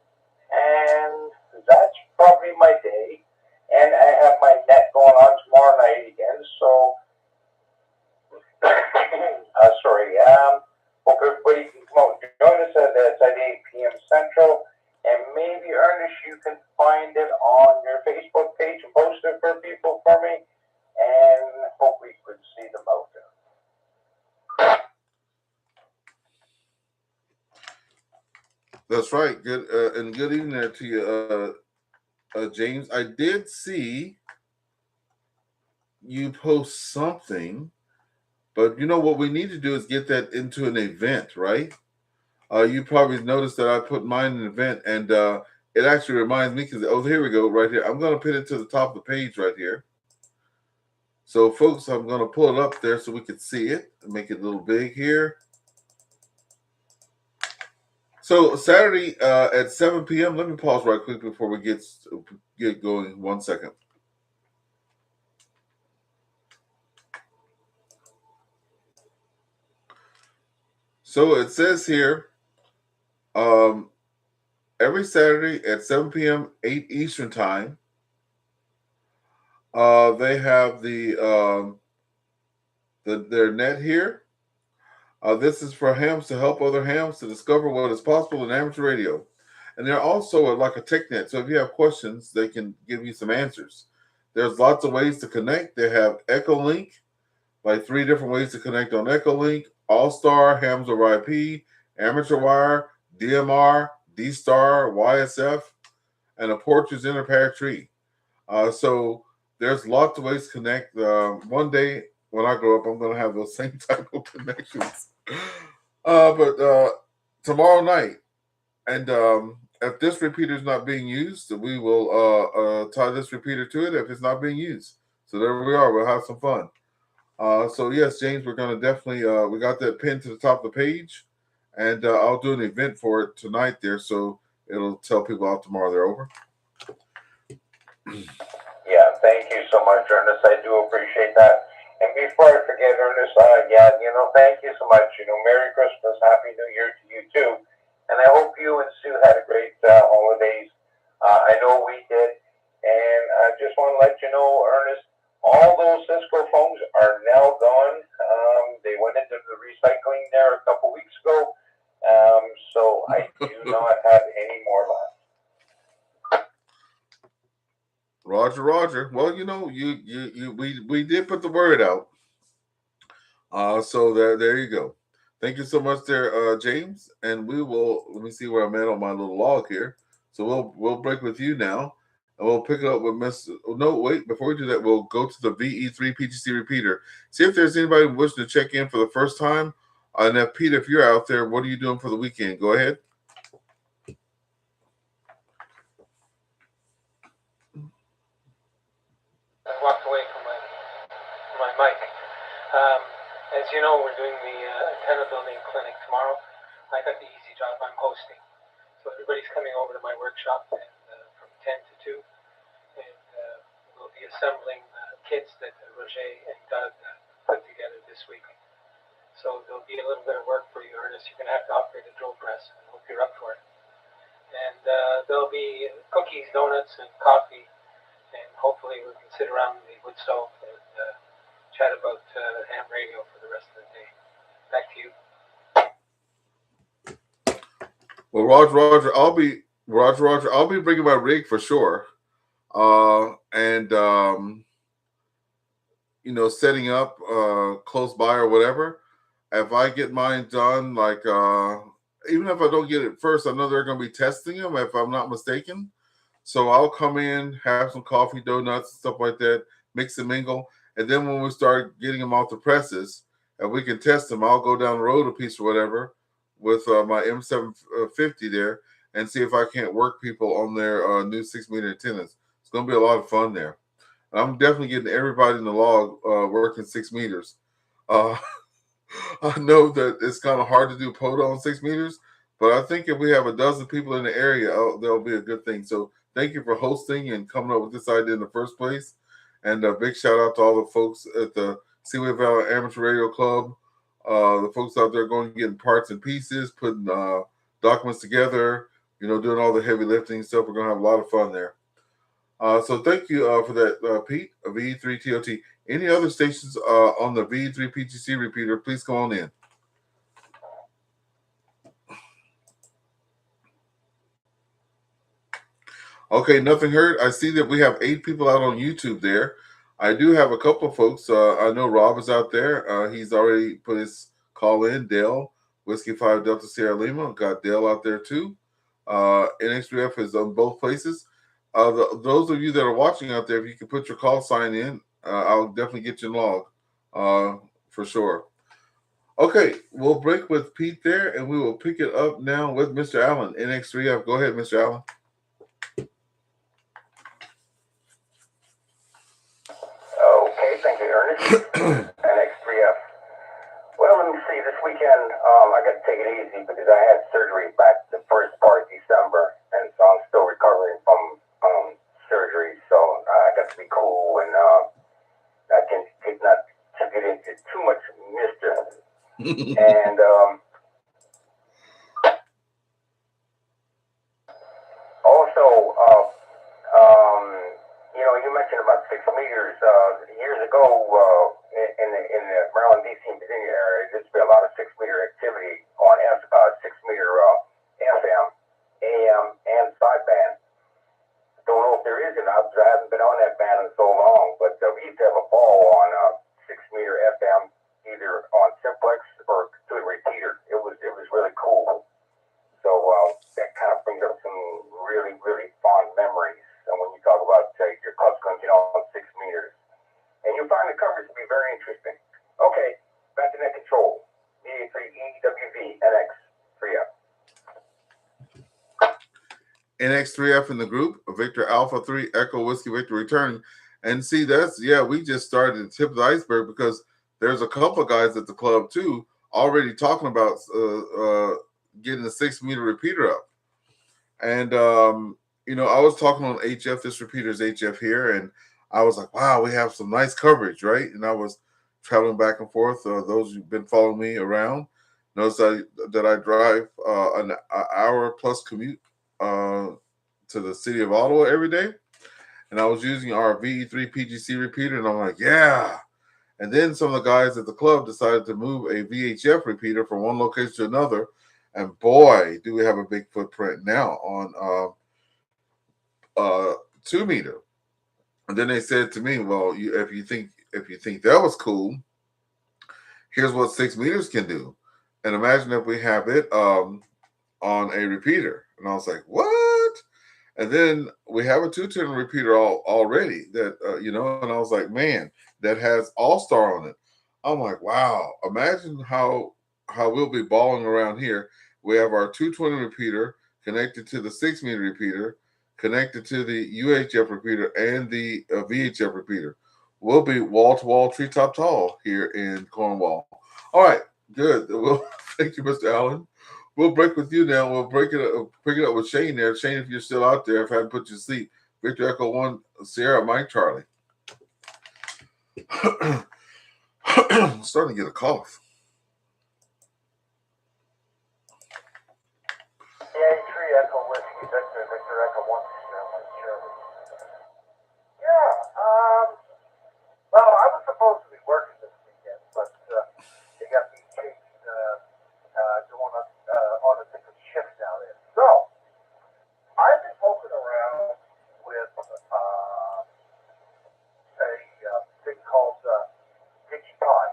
And that's probably my day. And I have my net going on tomorrow night again. So, hope everybody can come out and join us at 8 p.m. Central. And maybe, Ernest, you can find it on your Facebook page and post it for people for me. And hope we could see them out there. That's right. Good and good evening there to you, James. I did see you post something, but what we need to do is get that into an event, right? You probably noticed that I put mine in an event, and it actually reminds me because here we go, right here. I'm going to put it to the top of the page right here. So, folks, I'm going to pull it up there so we can see it and make it a little big here. So Saturday at 7 p.m. Let me pause right quick before we get going. 1 second. So it says here, every Saturday at 7 p.m. 8 Eastern time, they have their net here. This is for hams to help other hams to discover what is possible in amateur radio. And they're also like a TechNet. So if you have questions, they can give you some answers. There's lots of ways to connect. They have EchoLink, like 3 different ways to connect on EchoLink: AllStar, Hams over IP, Amateur Wire, DMR, D-Star, YSF, and a Portraits Interpair tree. So there's lots of ways to connect. One day when I grow up, I'm going to have those same type of connections. But tomorrow night, and if this repeater is not being used, we will tie this repeater to it if it's not being used. So there we are. We'll have some fun. So yes, James, we're going to definitely, we got that pinned to the top of the page, and I'll do an event for it tonight there. So it'll tell people out tomorrow they're over. Yeah, thank you so much, Ernest. I do appreciate that. And before I forget, Ernest, thank you so much. Merry Christmas, Happy New Year to you too. And I hope you and Sue had a great holidays. I know we did. And I just want to let you know, Ernest, all those Cisco phones are now gone. They went into the recycling there a couple weeks ago. So I do not have any more left. Roger. Well, we did put the word out. So there you go. Thank you so much there, James. And we will, let me see where I'm at on my little log here. So we'll break with you now, and we'll pick it up with Mr. No, wait, before we do that, we'll go to the VE3 PTC repeater. See if there's anybody wishing to check in for the first time. And if Pete, if you're out there, what are you doing for the weekend? Go ahead. I walked away from my mic. As you know, we're doing the antenna building clinic tomorrow. I got the easy job. I'm hosting. So everybody's coming over to my workshop and, from 10 to 2. And we'll be assembling kits that Roger and Doug put together this week. So there'll be a little bit of work for you, Ernest. You're going to have to operate a drill press. I hope you're up for it. And there'll be cookies, donuts, and coffee. And hopefully we can sit around the wood stove and chat about ham radio for the rest of the day. Back to you. Well, Roger, I'll be bringing my rig for sure. Setting up close by or whatever. If I get mine done, like even if I don't get it first, I know they're going to be testing them if I'm not mistaken. So I'll come in, have some coffee, donuts, stuff like that, mix and mingle. And then when we start getting them off the presses and we can test them, I'll go down the road a piece or whatever with my M750 there and see if I can't work people on their new 6-meter antennas. It's going to be a lot of fun there. And I'm definitely getting everybody in the log working 6 meters. I know that it's kind of hard to do POTA on 6 meters, but I think if we have a dozen people in the area, that'll be a good thing. So thank you for hosting and coming up with this idea in the first place. And a big shout out to all the folks at the Seaway Valley Amateur Radio Club, the folks out there going getting parts and pieces, putting documents together, doing all the heavy lifting stuff. We're going to have a lot of fun there. So thank you for that, Pete, VE3TOT. Any other stations on the VE3 PTC repeater, please come on in. Okay, nothing heard. I see that we have 8 people out on YouTube there. I do have a couple of folks. I know Rob is out there. He's already put his call in. Dale, Whiskey 5 Delta Sierra Lima. Got Dale out there too. NX3F is on both places. Those of you that are watching out there, if you can put your call sign in, I'll definitely get you log for sure. Okay, we'll break with Pete there, and we will pick it up now with Mr. Allen, NX3F. Go ahead, Mr. Allen. Okay, thank you, Ernest. NX3F. Well, let me see. This weekend, I got to take it easy because I had surgery back the first part of December, and so I'm still recovering from surgery. So I got to be cool, and I can not to get into too much mischief. And also, you mentioned about 6 meters. Years ago, in the Maryland, D.C., and Virginia area, there used to be a lot of 6-meter activity on 6-meter FM, AM, and sideband. Don't know if there is or not, because I haven't been on that band in so long, but we used to have a ball on 6-meter FM, either on simplex or to a repeater. It was really cool. So that kind of brings up some really, really fond memories. And when you talk about your clubs going, on 6 meters, and you'll find the coverage to be very interesting. Okay, back to net control. VA3EWV-L 3F. NX3F in the group, Victor Alpha 3 Echo Whiskey Victor returning. And see, we just started the tip of the iceberg, because there's a couple of guys at the club too already talking about getting the 6-meter repeater up. And I was talking on HF, this repeater's HF here, and I was like, wow, we have some nice coverage, right? And I was traveling back and forth. Those who've been following me around notice that I drive an hour plus commute to the city of Ottawa every day, and I was using our VE3 PGC repeater, and I'm like, yeah. And then some of the guys at the club decided to move a VHF repeater from one location to another, and boy, do we have a big footprint now on 2-meter. And then they said to me, well, if you think that was cool, here's what 6 meters can do. And imagine if we have it on a repeater. And I was like, what? And then we have a 210 repeater already that, and I was like, man, that has AllStar on it. I'm like, wow, imagine how we'll be balling around here. We have our 220 repeater connected to the 6-meter repeater, connected to the UHF repeater and the VHF repeater. We'll be wall-to-wall, treetop tall here in Cornwall. All right, good. Well, thank you, Mr. Allen. We'll break with you now. We'll pick it up with Shane there. Shane, if you're still out there, if I hadn't put you to sleep, Victor Echo 1, Sierra, Mike, Charlie. I'm starting to get a cough. VA3 Echo Whiskey Victor Echo 1, Sierra, Mike, Charlie. Yeah, well, I was supposed to be working this weekend, but they got me changed, going on a different shift now there. So, I've been poking around with a thing called DigiPi.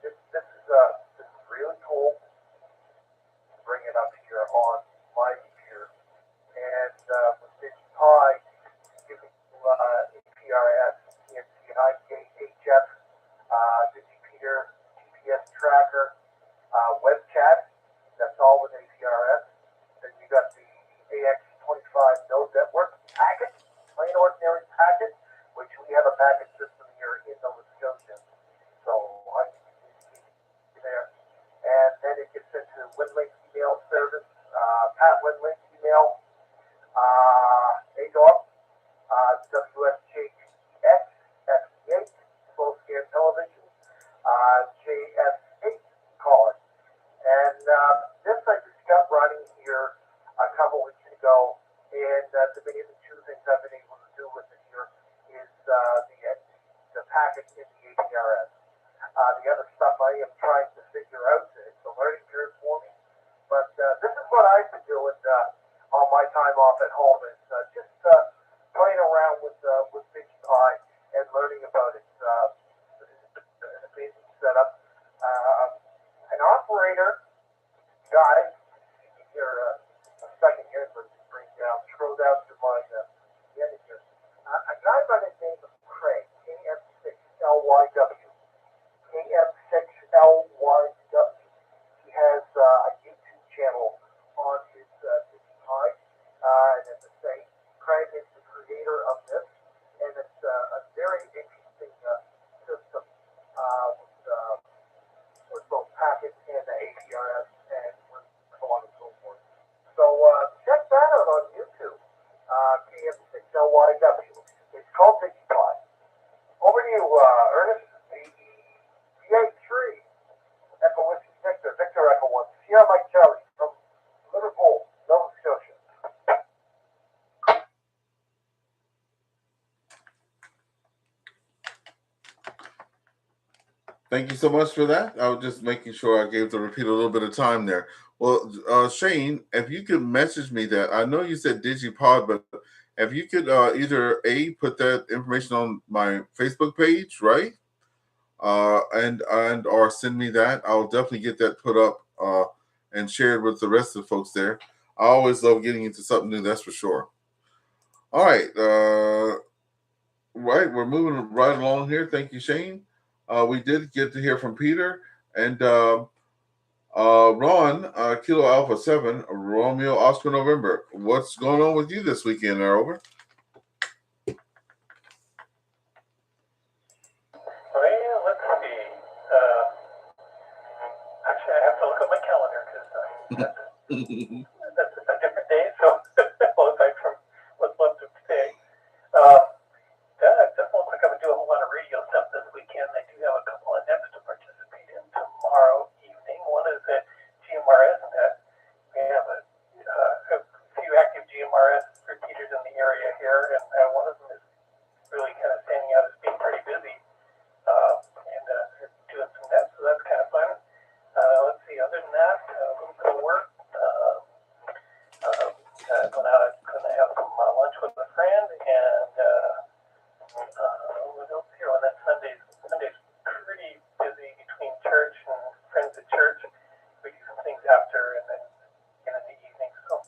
This is really cool. Bring it up here on my computer. And with DigiPi, giving you APRS, TNCI, HF, Digipeater, GPS tracker, web chat. That's all with APRS. Then you got the AX25 node network packet, plain ordinary packet, which we have a packet system here in Nova Scotia. So I can communicate there. And then it gets into WinLink email service, Pat WinLink email, ADOP, WSJTX, FT8, full scan television, JS8 calling. And this I just got running here a couple weeks ago, and the two things I've been able to do with it here is the packet in the APRS. The other stuff I am trying to figure out. It's a learning curve for me. But this is what I've been doing on my time off at home, is just playing around with DigiPi and learning about it. An amazing setup. An operator guy, here a second here, so scroll down to my end here. A guy by the name of Craig, KM6LYW. KM6LYW. He has a YouTube channel on his DigiPi, and at the same Thank you so much for that. I was just making sure I gave the repeater a little bit of time there. Well, Shane, if you could message me that, I know you said Digipod, but if you could either put that information on my Facebook page, right? And or send me that. I'll definitely get that put up and shared with the rest of the folks there. I always love getting into something new, that's for sure. All right, right, we're moving right along here. Thank you, Shane. We did get to hear from Peter and Ron, Kilo Alpha 7, Romeo Oscar November. What's going on with you this weekend, over? Well, let's see. Actually, I have to look at my calendar because that's a different day. So, well, aside from what's left of today, it doesn't look like I'm gonna do a whole lot of radio stuff this weekend. I do have a couple of events to participate in tomorrow evening. One is at GMRS Net. We have a few active GMRS repeaters in the area here, and one of them is really kind of standing out as being pretty busy. And they're doing some nets, so that's kind of fun. Let's see, other than that, a little bit of work. Gonna have some lunch with a friend, and what else here? And then Sunday's pretty busy between church and friends at church. We do some things after, and then in the evening. So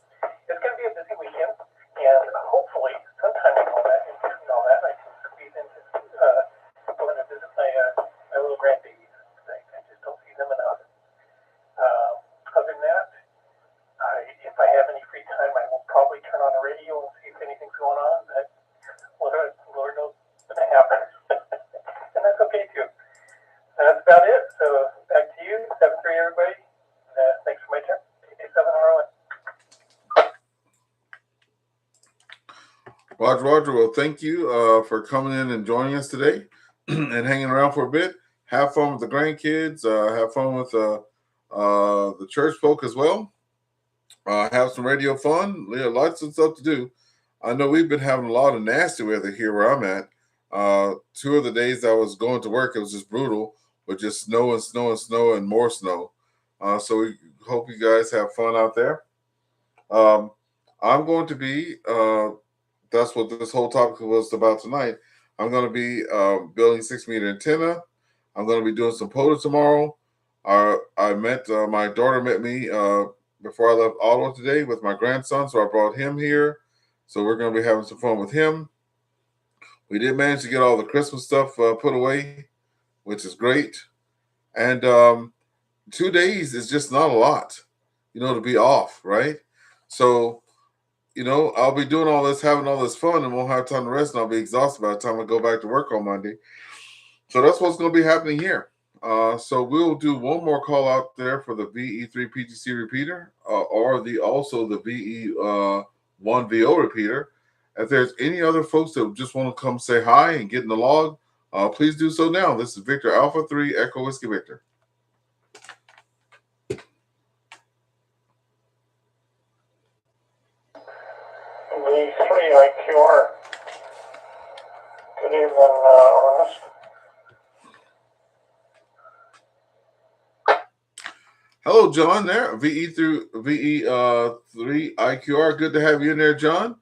it's gonna be a busy weekend, and hopefully sometime in all that, I can squeeze into going to visit my little grandbabies. I just don't see them enough. Other than that, if I have any free time, I will probably turn on the radio and see if anything's going on. But Lord knows what's going to happen. And that's okay too. That's about it. So back to you, 7-3 everybody. Thanks for my turn. TJ7 RON. Roger. Well, thank you for coming in and joining us today and hanging around for a bit. Have fun with the grandkids. Have fun with the church folk as well. Have some radio fun. Lots of stuff to do. I know we've been having a lot of nasty weather here where I'm at. 2 of the days I was going to work, it was just brutal with just snow and more snow. So we hope you guys have fun out there. I'm going to be, that's what this whole topic was about tonight. I'm going to be building 6-meter antenna. I'm going to be doing some POTA tomorrow. My daughter met me before I left Ottawa today with my grandson, so I brought him here. So we're going to be having some fun with him. We did manage to get all the Christmas stuff put away, which is great. And 2 days is just not a lot, to be off, right? So, I'll be doing all this, having all this fun, and won't have time to rest, and I'll be exhausted by the time I go back to work on Monday. So that's what's going to be happening here. So we'll do one more call out there for the VE3PTC repeater, or also the VE1VO repeater. If there's any other folks that just want to come say hi and get in the log, please do so now. This is Victor Alpha 3 Echo Whiskey Victor. V3IQR. Good evening, Ernest. Hello, John. There, VE3IQR. Good to have you in there, John.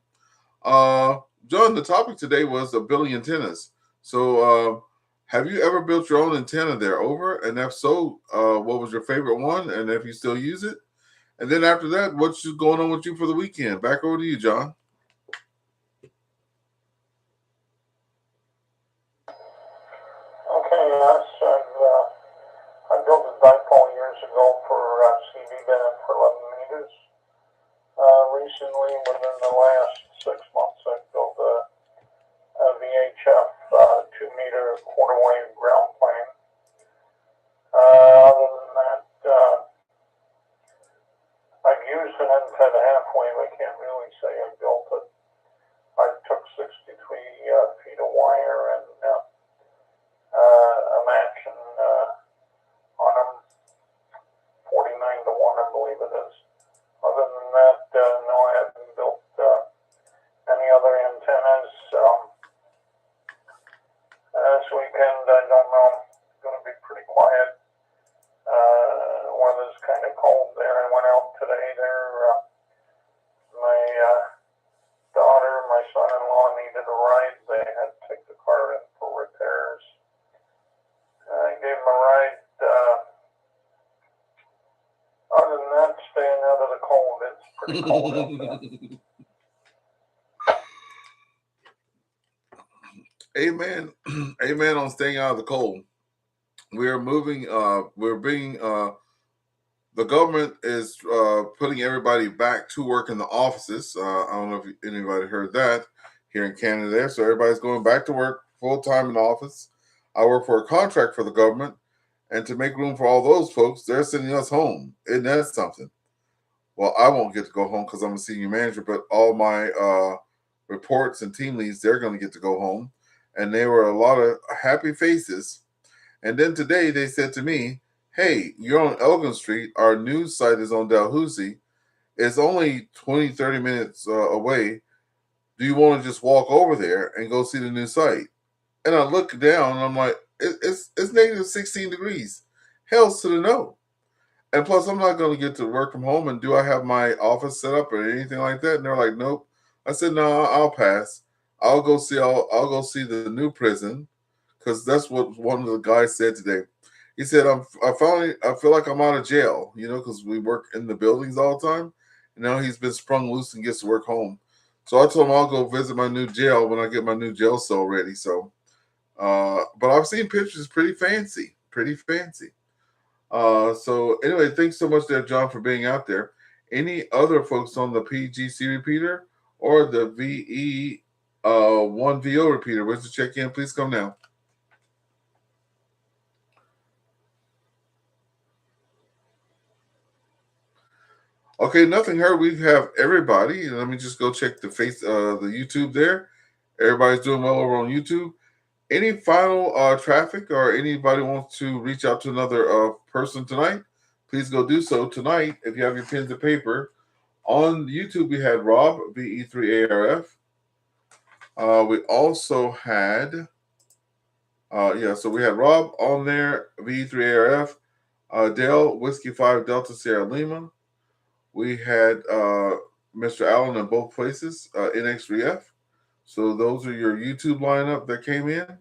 John, the topic today was building antennas. So, have you ever built your own antenna there? Over, and if so, what was your favorite one, and if you still use it? And then after that, what's going on with you for the weekend? Back over to you, John. Okay, yes, I built a dipole years ago for CV band for 11 meters. Recently, within the last 6 months, I built a VHF 2-meter quarter wave ground plane. Other than that, I've used an end-fed half wave. I can't really say I built it. I took 63 feet of wire and a match on them, 49 to 1, I believe it is. Other than that, no, I haven't built any other antennas. This weekend, I don't know. It's going to be pretty quiet. ride. They had to take the car in for repairs. I gave them a ride. Other than that, staying out of the cold. It's pretty cold out there. Amen. Amen on staying out of the cold. We're moving, the government is putting everybody back to work in the offices. I don't know if anybody heard that here in Canada there. So everybody's going back to work full time in the office. I work for a contract for the government, and to make room for all those folks, they're sending us home. Isn't that something? Well, I won't get to go home because I'm a senior manager, but all my reports and team leads, they're going to get to go home. And there were a lot of happy faces. And then today they said to me, hey, you're on Elgin Street. Our news site is on Dalhousie. It's only 20, 30 minutes away. Do you want to just walk over there and go see the new site? And I look down and I'm like, it's negative 16 degrees. Hell's to the no. And plus, I'm not going to get to work from home. And do I have my office set up or anything like that? And they're like, nope. I said, no, I'll pass. I'll go see the new prison, because that's what one of the guys said today. He said, I feel like I'm out of jail, because we work in the buildings all the time. And now he's been sprung loose and gets to work home. So I told him I'll go visit my new jail when I get my new jail cell ready. So, but I've seen pictures, pretty fancy. So anyway, thanks so much there, John, for being out there. Any other folks on the PGC repeater or the VE1VO repeater? Where's the check-in? Please come now. Okay, nothing heard. We have everybody. Let me just go check the YouTube there. Everybody's doing well over on YouTube. Any final traffic, or anybody wants to reach out to another person tonight, please go do so tonight. If you have your pens and paper, on YouTube we had Rob, VE3ARF. We also had, so we had Rob on there, VE3ARF, Dale, Whiskey 5 Delta Sierra Lima. We had Mr. Allen in both places, NX3F. So those are your YouTube lineup that came in.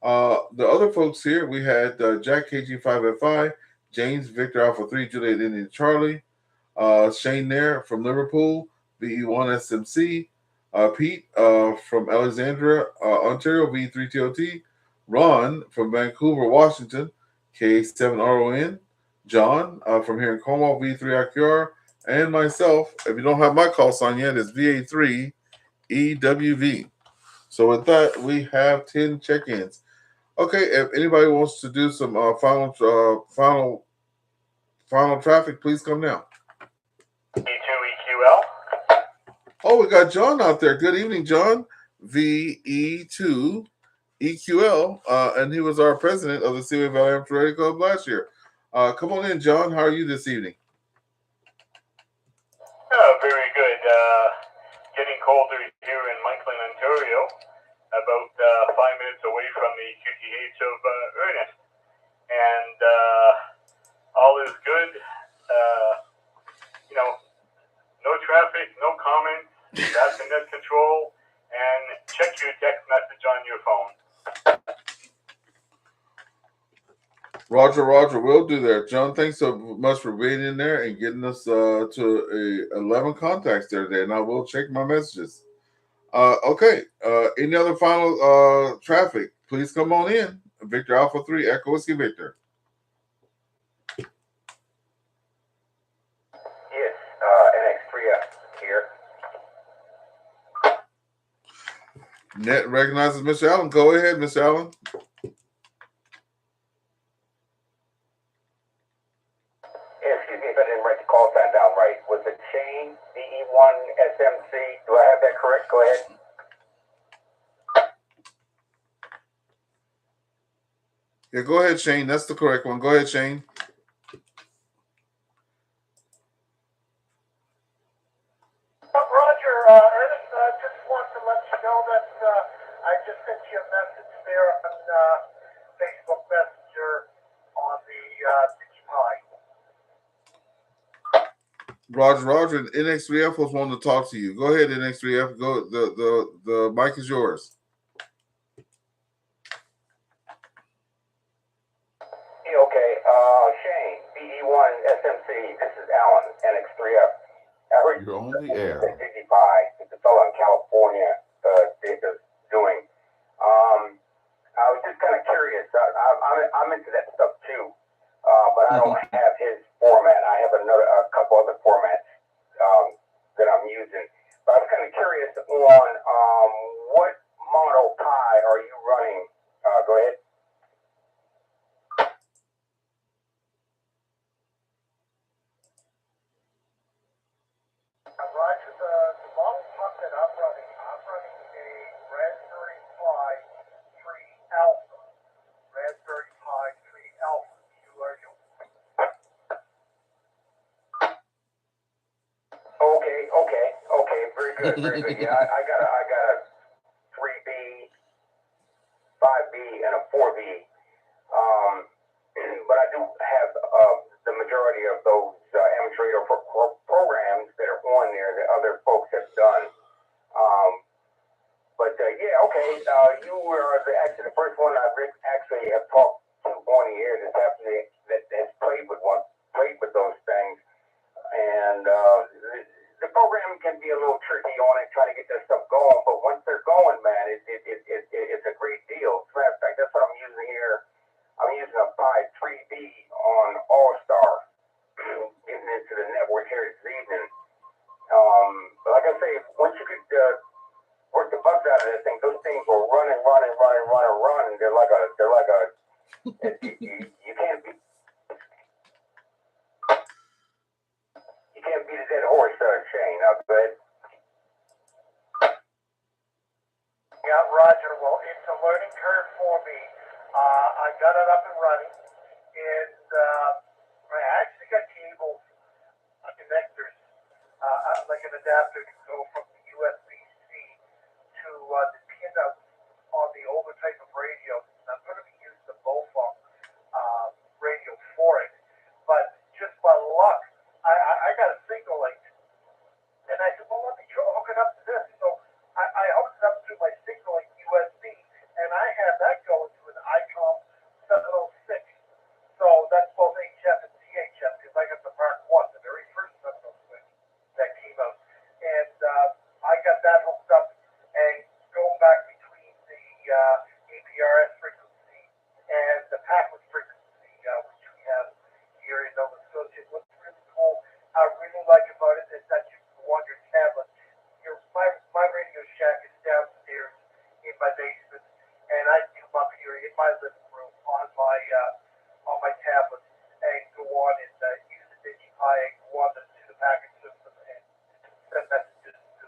The other folks here, we had Jack KG5F5, James Victor Alpha 3, Juliet Indian Charlie, Shane there from Liverpool, VE1SMC, Pete from Alexandria, Ontario, VE3TOT, Ron from Vancouver, Washington, K7RON, John from here in Cornwall, V3IQR, and myself, if you don't have my call sign yet, it's VA3EWV. So with that, we have 10 check-ins. Okay, if anybody wants to do some final traffic, please come now. E2EQL. Oh, we got John out there. Good evening, John. VE2EQL, and he was our president of the Seaway Valley Amateur Radio Club last year. Come on in, John. How are you this evening? Very good. Getting colder here in Michaelin, Ontario, about 5 minutes away from the QTH of Ernest. And all is good. No traffic, no comments. That's in net control. And check your text message on your phone. Roger, we'll do that. John, thanks so much for being in there and getting us to 11 contacts there today. And I will check my messages. Okay. Any other final traffic? Please come on in. Victor Alpha 3, Echo Whiskey Victor. Yes, NX3F here. Net recognizes Mr. Allen. Go ahead, Mr. Allen. Excuse me if I didn't write the call sign down right. Was it Shane, DE1SMC? Do I have that correct? Go ahead. Yeah, go ahead, Shane. That's the correct one. Go ahead, Shane. Roger, Ernest, just want to let you know that I just sent you a message there on Facebook Messenger on the Pi. Roger, and NX3F was wanting to talk to you. Go ahead, NX3F. Go. The mic is yours. Okay, Shane, BE1 SMC, this is Alan, NX3F. I heard You're on the air. that DigiPi, the fellow in California, is doing. I was just kind of curious. I'm into that stuff too, but I don't have his format. I have a couple other formats that I'm using. But I was kind of curious on what model Pi are you running? Go ahead. Roger, the model pump that I'm running a Raspberry Pi 3 Alpha. Raspberry Pi 3 Alpha. Okay, very good. Yeah, I got a 3B, 5B, and a 4B. But I do have the majority of those amateur radio programs that are on there that other folks have done. Yeah, okay. You were actually the first one I actually have talked to on the air that has played with those things. And the program can be a little tricky on it, trying to get that stuff going. But once they're going, man, it's a great deal. As a matter of fact, that's what I'm using here. I'm using a Pi 3B on AllStar, getting into the network here this evening. But like I say, once you could work the bugs out of that thing, those things will run. They're like a you can't be. You can't beat a dead horse, Shane. Go ahead. Yeah, Roger. Well, it's a learning curve for me. I got it up and running, and I actually got cables, connectors, like an adapter to go from the USB-C to the pinouts on the older type of radio. I'm going to be using the Bofong radio for it, but just by luck, I got a signal link, and I said, well, let me hook it up to this. So I hooked it up to my signal link USB, and I have that going to an ICOM 706. So that's both HF and CHF, because I got the Mark 1, the very first 706 that came out. And I got that hooked up and going back between the APRS frequency and the packet frequency, which we have here in Nova Scotia. What's really cool, I really like about it is that you can go on your tablet. My Radio Shack is downstairs in my basement, and I come up here in my living room on my tablet and go on and use the DigiPi and go on to the packet system and send messages to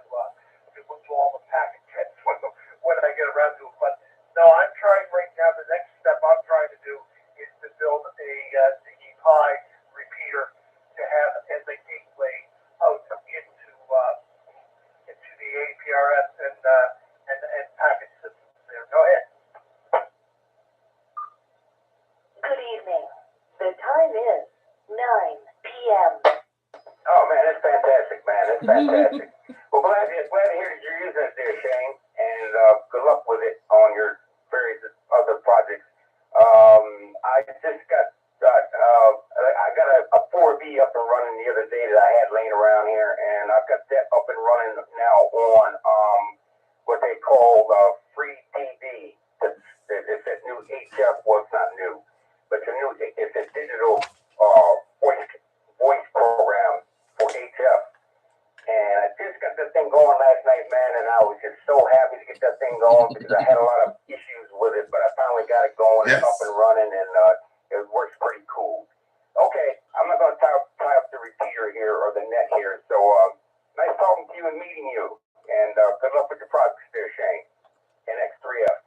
all the packet heads when I get around to it. But no, I'm trying right now. The next step I'm trying to do is to build a DigiPi repeater to have as a gateway out into the APRS and packet systems there. Go ahead. Good evening. The time is 9 p.m. Oh man, that's fantastic, man. That's fantastic. Well, glad to hear that you're using it there, Shane, and good luck with it on your various other projects. I just got a 4B up and running the other day that I had laying around here, and I've got that up and running now on what they call free TV. It's that new HF. Well, it's not new, but it's a digital voice program for HF. And I just got that thing going last night, man, and I was just so happy to get that thing going because I had a lot of issues with it, but I finally got it going and up and running, and it works pretty cool. Okay, I'm not going to tie up the repeater here or the net here, so nice talking to you and meeting you, and good luck with your projects there, Shane. NX3F.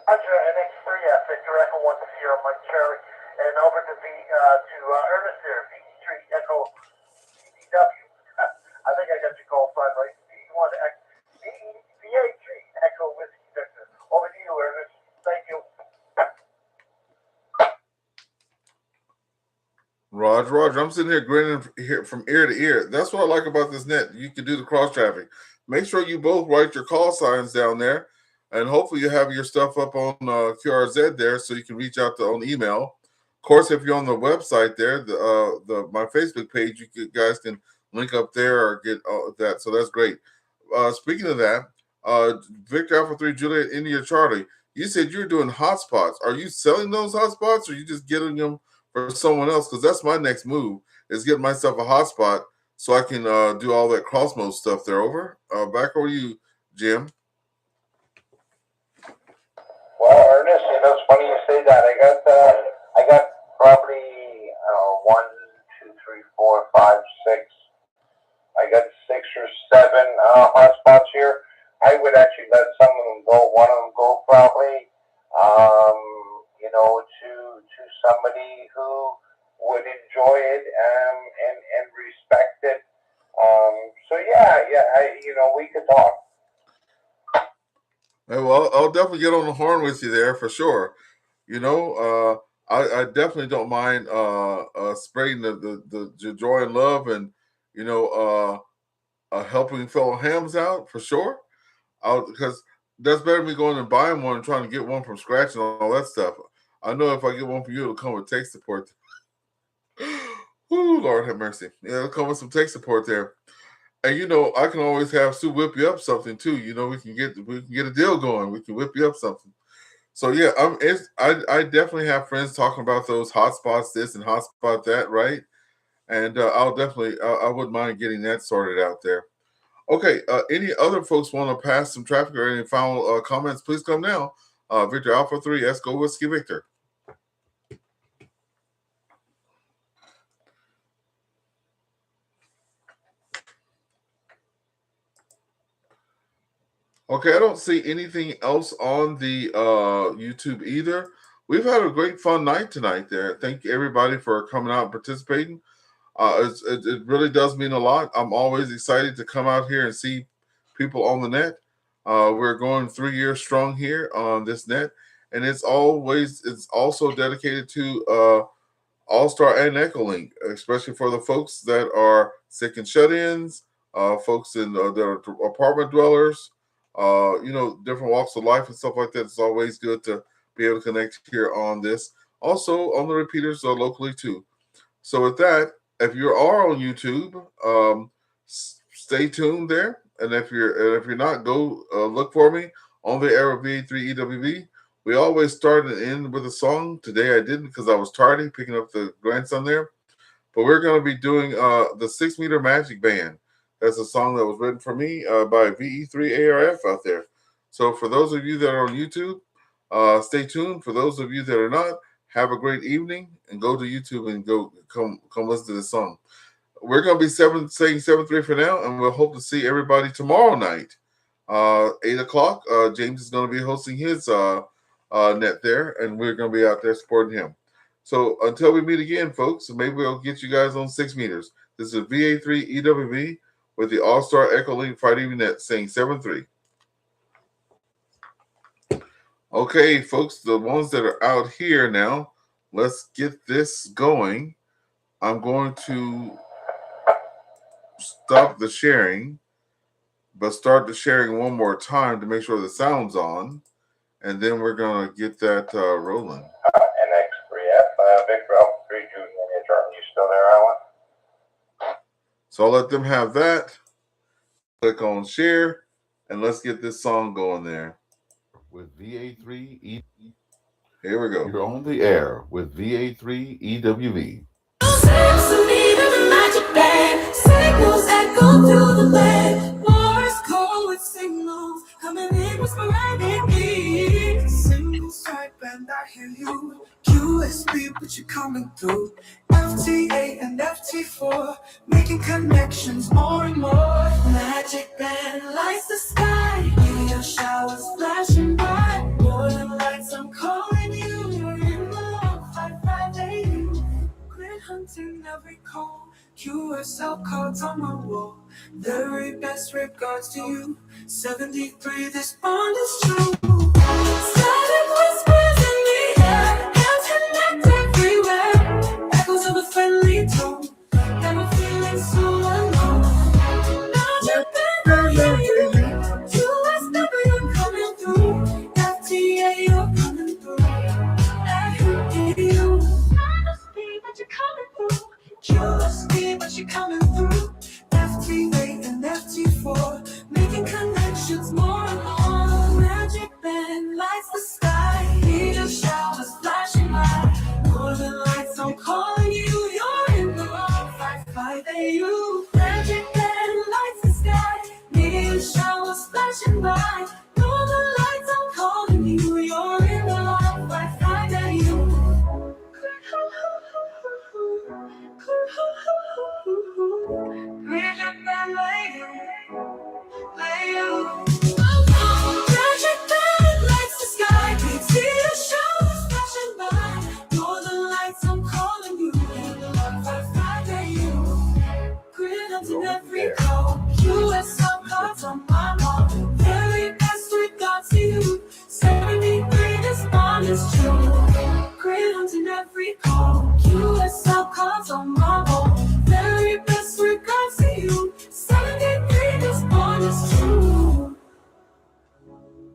Roger, NX3F, Victor Echo 1 Sierra Mike Cherry, and over to Ernest there, VA3EWV-L. I think I got your call sign right. VA3EWV-L. Over to you, Ernest. Thank you. Roger, I'm sitting here grinning here from ear to ear. That's what I like about this net. You can do the cross traffic. Make sure you both write your call signs down there, and hopefully you have your stuff up on QRZ there so you can reach out to on email. Of course, if you're on the website there, my Facebook page, guys can link up there or get that. So that's great. Speaking of that, Victor Alpha 3 Juliet India Charlie, you said you're doing hotspots. Are you selling those hotspots, or are you just getting them for someone else? Because that's my next move, is get myself a hotspot so I can do all that cross mode stuff there. Over. Back over to you, Jim. Well, Ernest, it's funny you say that. I got probably 1, 2, 3, 4, 5, 6. I got 6 or 7 hotspots here. I would actually let some of them go. One of them go probably, to somebody who would enjoy it and respect it. We could talk. Well, I'll definitely get on the horn with you there for sure. I definitely don't mind spreading the joy and love and helping fellow hams out for sure. Because that's better than me going and buying one and trying to get one from scratch and all that stuff. I know if I get one from you, it'll come with tech support. Ooh, Lord have mercy. Yeah, it'll come with some tech support there. And I can always have Sue whip you up something too. We can get a deal going. We can whip you up something. So yeah, I definitely have friends talking about those hotspots this and hotspot that, right? And I wouldn't mind getting that sorted out there. Okay, any other folks want to pass some traffic or any final comments? Please come now. Victor Alpha 3, Esco Whiskey Victor. Okay, I don't see anything else on the YouTube either. We've had a great fun night tonight there. Thank you everybody for coming out and participating. It really does mean a lot. I'm always excited to come out here and see people on the net. We're going 3 years strong here on this net, and it's also dedicated to AllStar and EchoLink, especially for the folks that are sick and shut-ins, folks that are apartment dwellers, different walks of life and stuff like that. It's always good to be able to connect here on this. Also on the repeaters locally too. So with that, if you are on YouTube, stay tuned there. And if you're not, go look for me on the air of VA3EWV. We always start and end with a song. Today I didn't because I was tardy picking up the grandson there. But we're going to be doing the 6 Meter Magic Band. That's a song that was written for me by VE3ARF out there. So for those of you that are on YouTube, stay tuned. For those of you that are not, have a great evening and go to YouTube and come listen to this song. We're going to be saying 7-3 for now, and we'll hope to see everybody tomorrow night, 8 o'clock. James is going to be hosting his net there, and we're going to be out there supporting him. So until we meet again, folks, maybe we'll get you guys on 6 meters. This is VA3EWV with the AllStar EchoLink Friday net saying 7-3. Okay, folks, the ones that are out here now, let's get this going. I'm going to stop the sharing, but start the sharing one more time to make sure the sound's on, and then we're going to get that rolling. NX3F, Victor Alpha 3 Junior, you still there, Alan? So I'll let them have that. Click on share, and let's get this song going there. With VA3E. Here we go. You're on the air with VA3EWV. Signals echo through the land. Morse code with signals coming in with sporadically. Single sideband, I hear you. USB, but you're coming through. FTA and FT4, making connections more and more. Magic band lights the sky. Meteor showers flashing by. Northern lights, I'm calling you. You're in the love, 55AU. Grid hunting every call. QSL cards on my wall. Very best regards to you. 73, this bond is true. Static whispers in the air. Hands connect everywhere. Echoes of a friendly flashing by. Know the lights, I'm calling you. You're in the line, Wi-Fi that you. Magic that lights the sky. Big city shows flashing by. Know the lights, I'm calling you. In the line, Wi-Fi that you. Grid in every call. USL cards on my wall. Very best regards to you. 73, this bond is true. Grid in every call. USL cards on my wall. Very best regards to you. 73, this bond is true.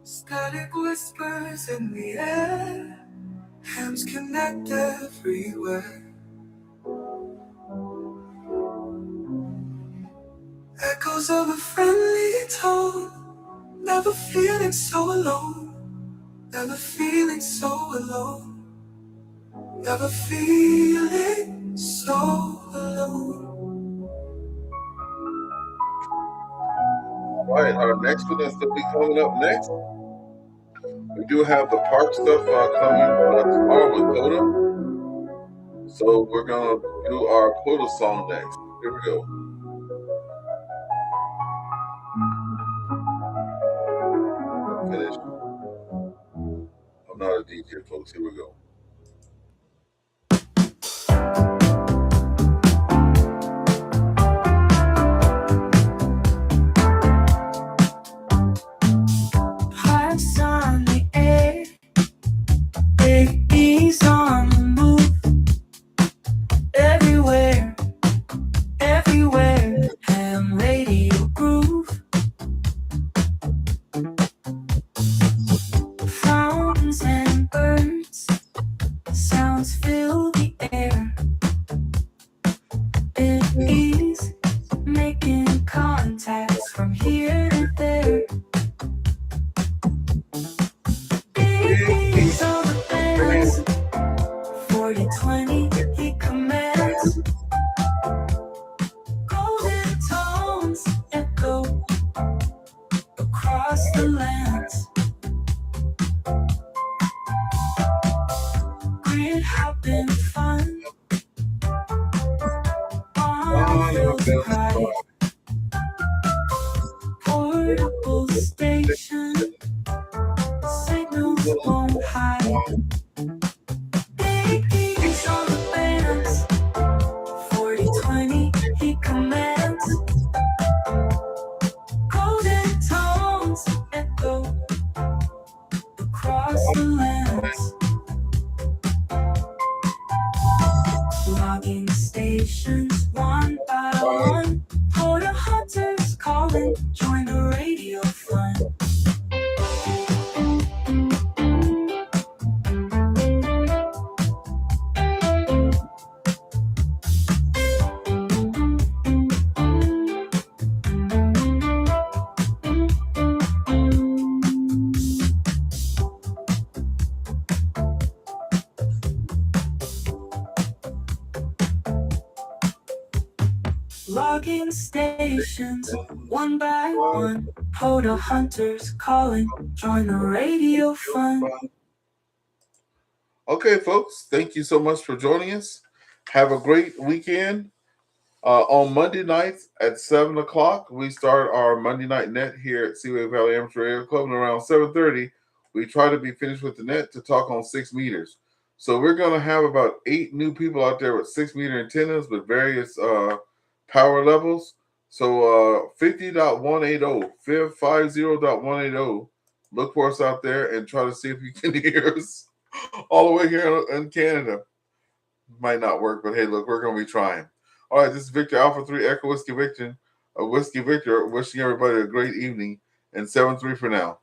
Static whispers in the air. Hands connect everywhere. Echoes of a friendly tone. Never feeling so alone. Never feeling so alone. Never feeling so alone. All right, our next one that's going to be coming up next. We do have the park stuff coming tomorrow with Coda. So we're going to do our Coda song next. Here we go. Finish. I'm not a DJ, folks. Here we go. Hearts on the air, babies on the move. Everywhere, everywhere, ham radio groove. Fountains and birds, sounds fill the air. Babies making contacts from here to there. Babies on the bands, 40-20, he commands. Golden tones echo across the lands. Grid hopping fun on Phil's Pride. Portable station, signals won't hide. Babies on the bands, 40-20, he commands. Golden tones echo across the lands. Logging stations one by one. Border hunters calling, join the radio fun. Logging stations one by one. Hoda hunters calling, join the radio fun. Okay, folks, thank you so much for joining us. Have a great weekend. On Monday nights at 7 o'clock, we start our Monday Night Net here at Seaway Valley Amateur Radio Club. And around 7:30, we try to be finished with the net to talk on 6 meters. So we're going to have about 8 new people out there with 6 meter antennas with various power levels. So 50.180, 50.180, look for us out there and try to see if you can hear us all the way here in Canada. Might not work, but hey, look, we're going to be trying. All right, this is Victor Alpha 3 Echo Whiskey Victor, wishing everybody a great evening, and 7-3 for now.